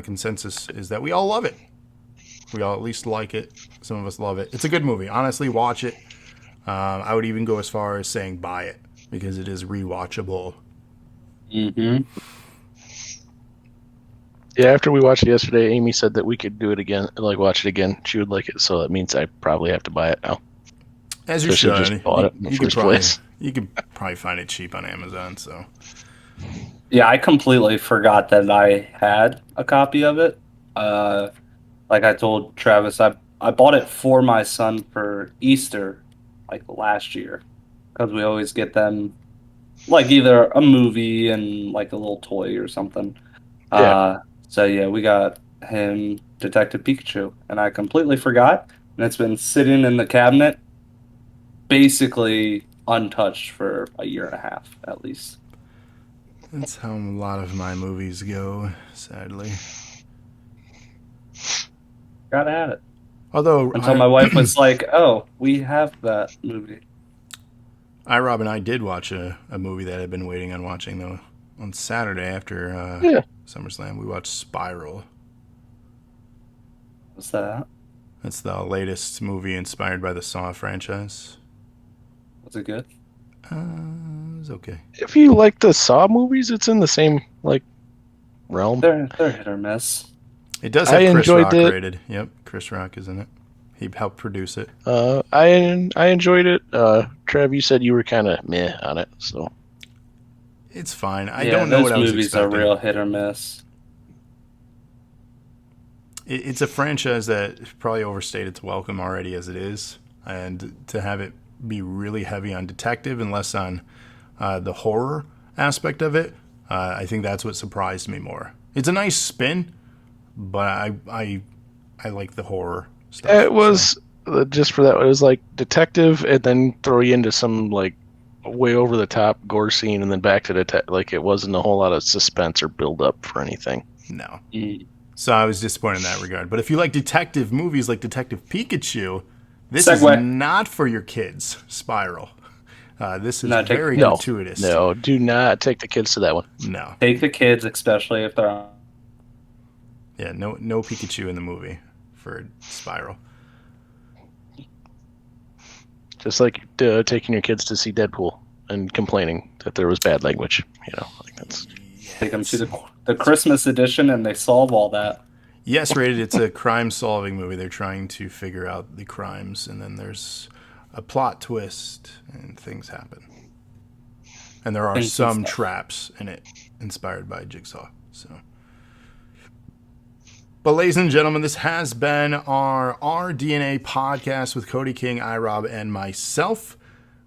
consensus is that we all love it. We all at least like it. Some of us love it. It's a good movie. Honestly, watch it. I would even go as far as saying buy it, because it is rewatchable. Mm-hmm. Yeah, after we watched it yesterday, Amy said that we could do it again, like watch it again. She would like it, so that means I probably have to buy it now. As you so should. Just bought it in the first place. You could probably find it cheap on Amazon. So. Yeah, I completely forgot that I had a copy of it. Like I told Travis, I bought it for my son for Easter, like last year, because we always get them, like either a movie and like a little toy or something. Yeah. So yeah, we got him Detective Pikachu, and I completely forgot, and it's been sitting in the cabinet, basically untouched for a year and a half at least. That's how a lot of my movies go, sadly. Gotta have it. Although Until my wife was like, "Oh, we have that movie." Rob and I did watch a movie that I've been waiting on watching, though. On Saturday after SummerSlam, we watched Spiral. What's that? That's the latest movie inspired by the Saw franchise. Was it good? It was okay. If you like the Saw movies, it's in the same like realm. They're hit or miss. It does have I Chris enjoyed Rock it. rated. Yep, Chris Rock is in it. He helped produce it. I enjoyed it. Trev, you said you were kind of meh on it, so It's fine. I don't know those what I was movies expecting. are real hit or miss. It's a franchise that probably overstayed its welcome already as it is, and to have it be really heavy on detective and less on the horror aspect of it, I think that's what surprised me more. It's a nice spin, but I like the horror stuff. it was just for that. It was like detective, and then throw you into some like way over the top gore scene, and then back to detective. Like it wasn't a whole lot of suspense or build up for anything. No. So I was disappointed in that regard. But if you like detective movies like Detective Pikachu, this is not for your kids, Spiral. This is very gratuitous. No, do not take the kids to that one. No. Take the kids, especially if they're on. Yeah, no Pikachu in the movie for Spiral. Just like taking your kids to see Deadpool and complaining that there was bad language. You know, like that's. Take them to the Christmas edition, and they solve all that. Yes, rated. It's a crime-solving movie. They're trying to figure out the crimes, and then there's a plot twist, and things happen. And there are some traps in it, inspired by Jigsaw. So, but ladies and gentlemen, this has been our rDNA podcast with Cody King, iRob, and myself.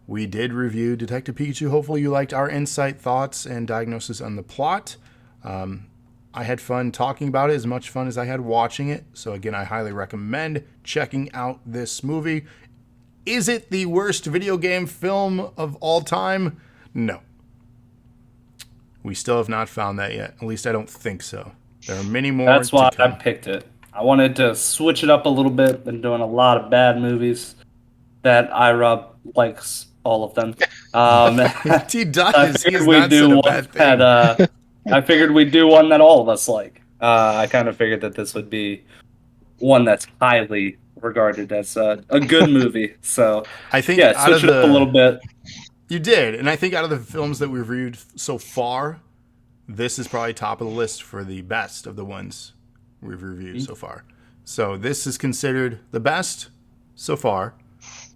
We did review Detective Pikachu. Hopefully you liked our insight, thoughts, and diagnosis on the plot. I had fun talking about it, as much fun as I had watching it. So again, I highly recommend checking out this movie. Is it the worst video game film of all time? No. We still have not found that yet. At least I don't think so. There are many more. That's why to come. I picked it. I wanted to switch it up a little bit. Been doing a lot of bad movies that Rob likes all of them. He I does. He figured has we'd not said do a one bad thing. that I figured we'd do one that all of us like. I kind of figured that this would be one that's highly regarded as a good movie. So I think yeah, out switch of it up a little bit. You did, and I think out of the films that we've reviewed so far, this is probably top of the list for the best of the ones we've reviewed so far. So this is considered the best so far.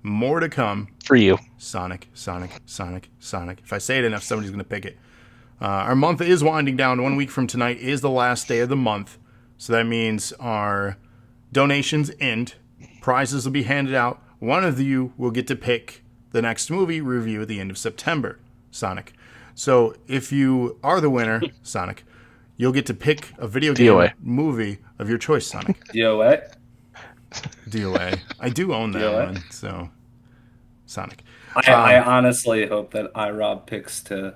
More to come. For you. Sonic, Sonic, Sonic, Sonic. If I say it enough, somebody's going to pick it. Our month is winding down. 1 week from tonight is the last day of the month. So that means our donations end. Prizes will be handed out. One of you will get to pick the next movie review at the end of September, Sonic. So if you are the winner, Sonic, you'll get to pick a video game DOA. movie of your choice, Sonic. DOA. DOA. I do own that DOA? one, so Sonic. I honestly hope that Rob picks to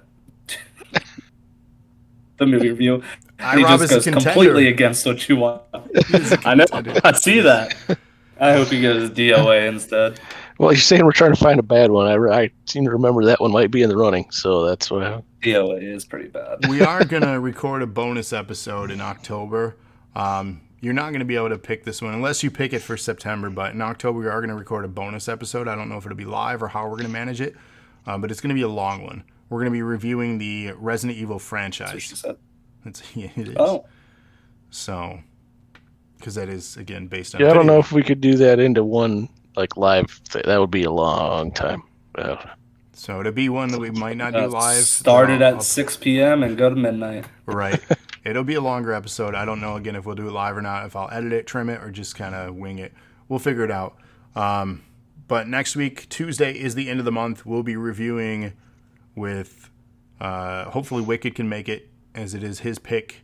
the movie review. He Rob just is a goes contender. completely against what you want. I know. I see that. I hope he goes DOA instead. Well, you're saying we're trying to find a bad one. I seem to remember that one might be in the running, so that's what. DOA is pretty bad. We are going to record a bonus episode in October. You're not going to be able to pick this one unless you pick it for September, but in October we are going to record a bonus episode. I don't know if it'll be live or how we're going to manage it, but it's going to be a long one. We're going to be reviewing the Resident Evil franchise. That's what she said. Yeah, it is. Oh. So, because that is, again, based on... Yeah, I don't know if we could do that into one like live thing. That would be a long time. So to be one that we might not do live. Started at 6 p.m. and go to midnight. Right. It'll be a longer episode. I don't know, again, if we'll do it live or not, if I'll edit it, trim it, or just kind of wing it. We'll figure it out. But next week, Tuesday, is the end of the month. We'll be reviewing with, hopefully Wicked can make it, as it is his pick.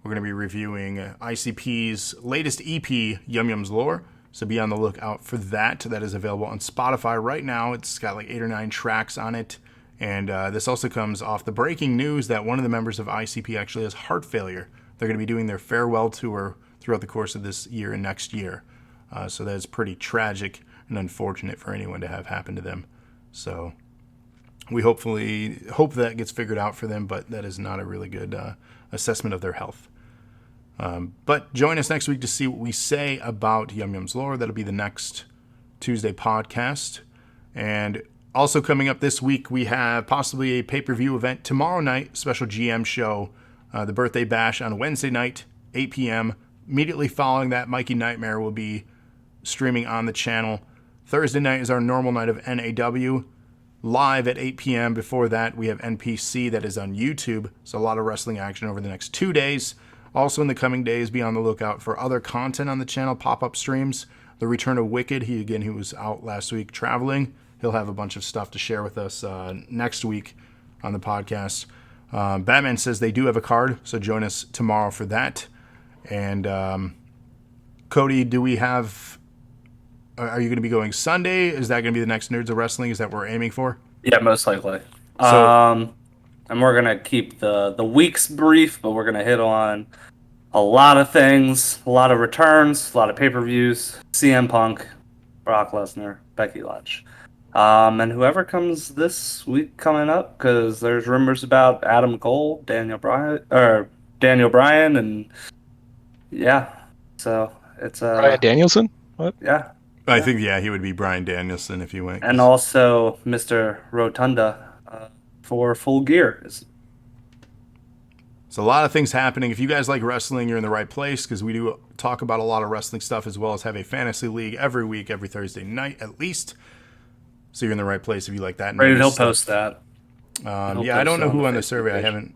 We're going to be reviewing ICP's latest EP, Yum Yum's Lore. So be on the lookout for that. That is available on Spotify right now. It's got like 8 or 9 tracks on it. And this also comes off the breaking news that one of the members of ICP actually has heart failure. They're going to be doing their farewell tour throughout the course of this year and next year. So that is pretty tragic and unfortunate for anyone to have happen to them. So we hope that gets figured out for them, but that is not a really good assessment of their health. But join us next week to see what we say about Yum Yum's Lore. That'll be the next Tuesday podcast. And also coming up this week, we have possibly a pay-per-view event tomorrow night, special GM show, the Birthday Bash on Wednesday night, 8 p.m. Immediately following that, Mikey Nightmare will be streaming on the channel. Thursday night is our normal night of NAW, live at 8 p.m. Before that, we have NPC that is on YouTube. So a lot of wrestling action over the next 2 days. Also in the coming days, be on the lookout for other content on the channel, pop-up streams. The return of Wicked, he was out last week traveling. He'll have a bunch of stuff to share with us next week on the podcast. Batman says they do have a card, so join us tomorrow for that. And Cody, do we have... Are you going to be going Sunday? Is that going to be the next Nerds of Wrestling? Is that what we're aiming for? Yeah, most likely. So, and we're going to keep the weeks brief, but we're going to hit on a lot of things, a lot of returns, a lot of pay-per-views, CM Punk, Brock Lesnar, Becky Lynch. And whoever comes this week coming up, because there's rumors about Adam Cole, Daniel Bryan, and yeah, so it's Bryan Danielson? What? Yeah. I think, he would be Bryan Danielson if he went. And also Mr. Rotunda for Full Gear. So a lot of things happening. If you guys like wrestling, you're in the right place, because we do talk about a lot of wrestling stuff, as well as have a fantasy league every week, every Thursday night at least. So you're in the right place if you like that. Right, he'll post that. I don't know who on the survey. I haven't.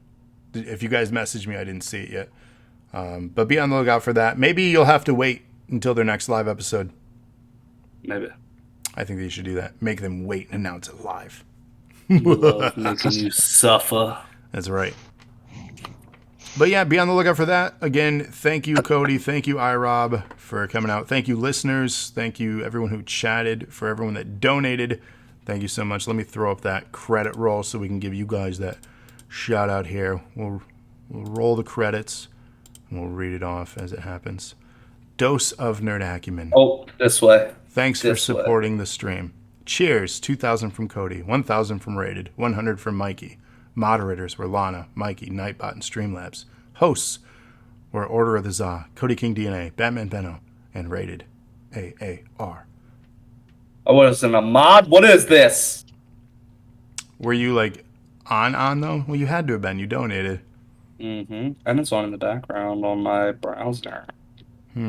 If you guys messaged me, I didn't see it yet. But be on the lookout for that. Maybe you'll have to wait until their next live episode. Maybe. I think they should do that. Make them wait and announce it live. Love making you suffer. That's right. But yeah, be on the lookout for that. Again, thank you, Cody. Thank you, iRob, for coming out. Thank you, listeners. Thank you, everyone who chatted. For everyone that donated, thank you so much. Let me throw up that credit roll so we can give you guys that shout out here. We'll roll the credits. We'll read it off as it happens. Dose of Nerd Acumen. Oh, this way. Thanks for This way. supporting the stream. Cheers, 2,000 from Cody, 1,000 from Rated, 100 from Mikey. Moderators were Lana, Mikey, Nightbot, and Streamlabs. Hosts were Order of the Za, Cody King DNA, Batman Benno, and Rated AAR. I wasn't a mod. What is this? Were you like on though? Well, you had to have been. You donated. Mm-hmm. And it's on in the background on my browser. Did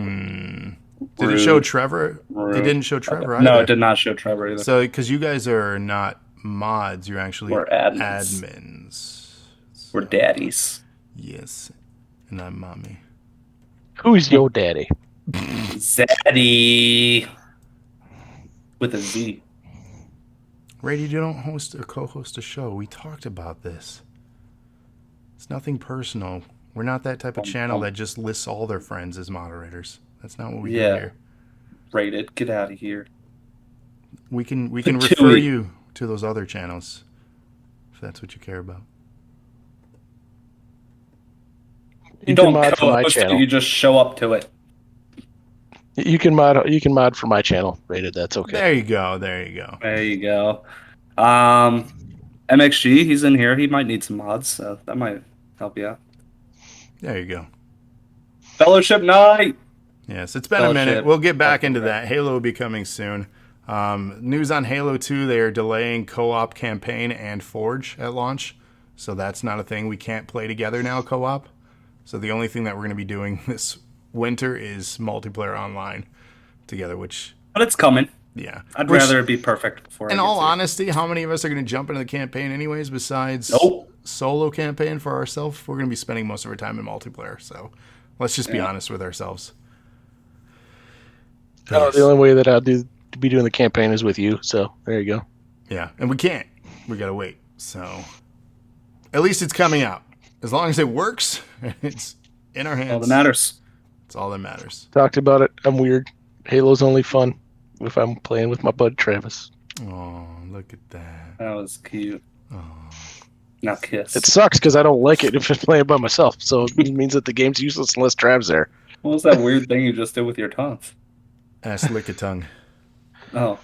Rude. it show Trevor? Rude. It didn't show Trevor either. No, it did not show Trevor either. So, because you guys are not mods, you're actually We're admins. admins. We're daddies. Yes. And I'm mommy. Who's your daddy? Zaddy. With a Z. Rady, you don't host or co-host a show. We talked about this. It's nothing personal. We're not that type of channel that just lists all their friends as moderators. That's not what we do here. Rated. Get out of here. We can Patooey. refer you to those other channels if that's what you care about. You can don't mod for my co-host it, channel. you just show up to it. You can mod for my channel, Rated. That's okay. There you go. There you go. There you go. MXG, he's in here. He might need some mods, so that might help you out. There you go. Fellowship night. Yes, it's been a minute. Fellowship. We'll get back into that. Halo will be coming soon. News on Halo 2, they are delaying co-op campaign and Forge at launch. So that's not a thing. We can't play together now, co-op. So the only thing that we're going to be doing this winter is multiplayer online together, which... But it's coming. Yeah. I'd rather it be perfect before In I get all to it. honesty, how many of us are going to jump into the campaign anyways besides Nope. solo campaign for ourselves? We're going to be spending most of our time in multiplayer. So let's just be honest with ourselves. No, Yes. the only way that I'll be doing the campaign is with you. So there you go. Yeah, and we can't. We gotta wait. So at least it's coming out. As long as it works, it's in our hands. All that matters. It's all that matters. Talked about it. I'm weird. Halo's only fun if I'm playing with my bud Travis. Oh, look at that. That was cute. Now kiss. It sucks because I don't like it if I'm playing by myself. So it means that the game's useless unless Trav's there. What was that weird thing you just did with your tongues? Ass lick a tongue. Oh,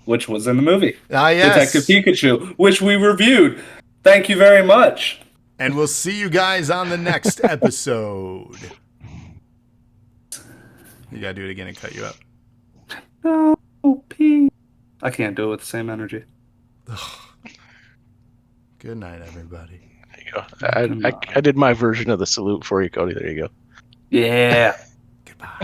which was in the movie. Ah, yes. Detective Pikachu, which we reviewed. Thank you very much. And we'll see you guys on the next episode. You gotta do it again and cut you up. No, P. I can't do it with the same energy. Good night, everybody. There you go. I did my version of the salute for you, Cody. There you go. Yeah. Goodbye.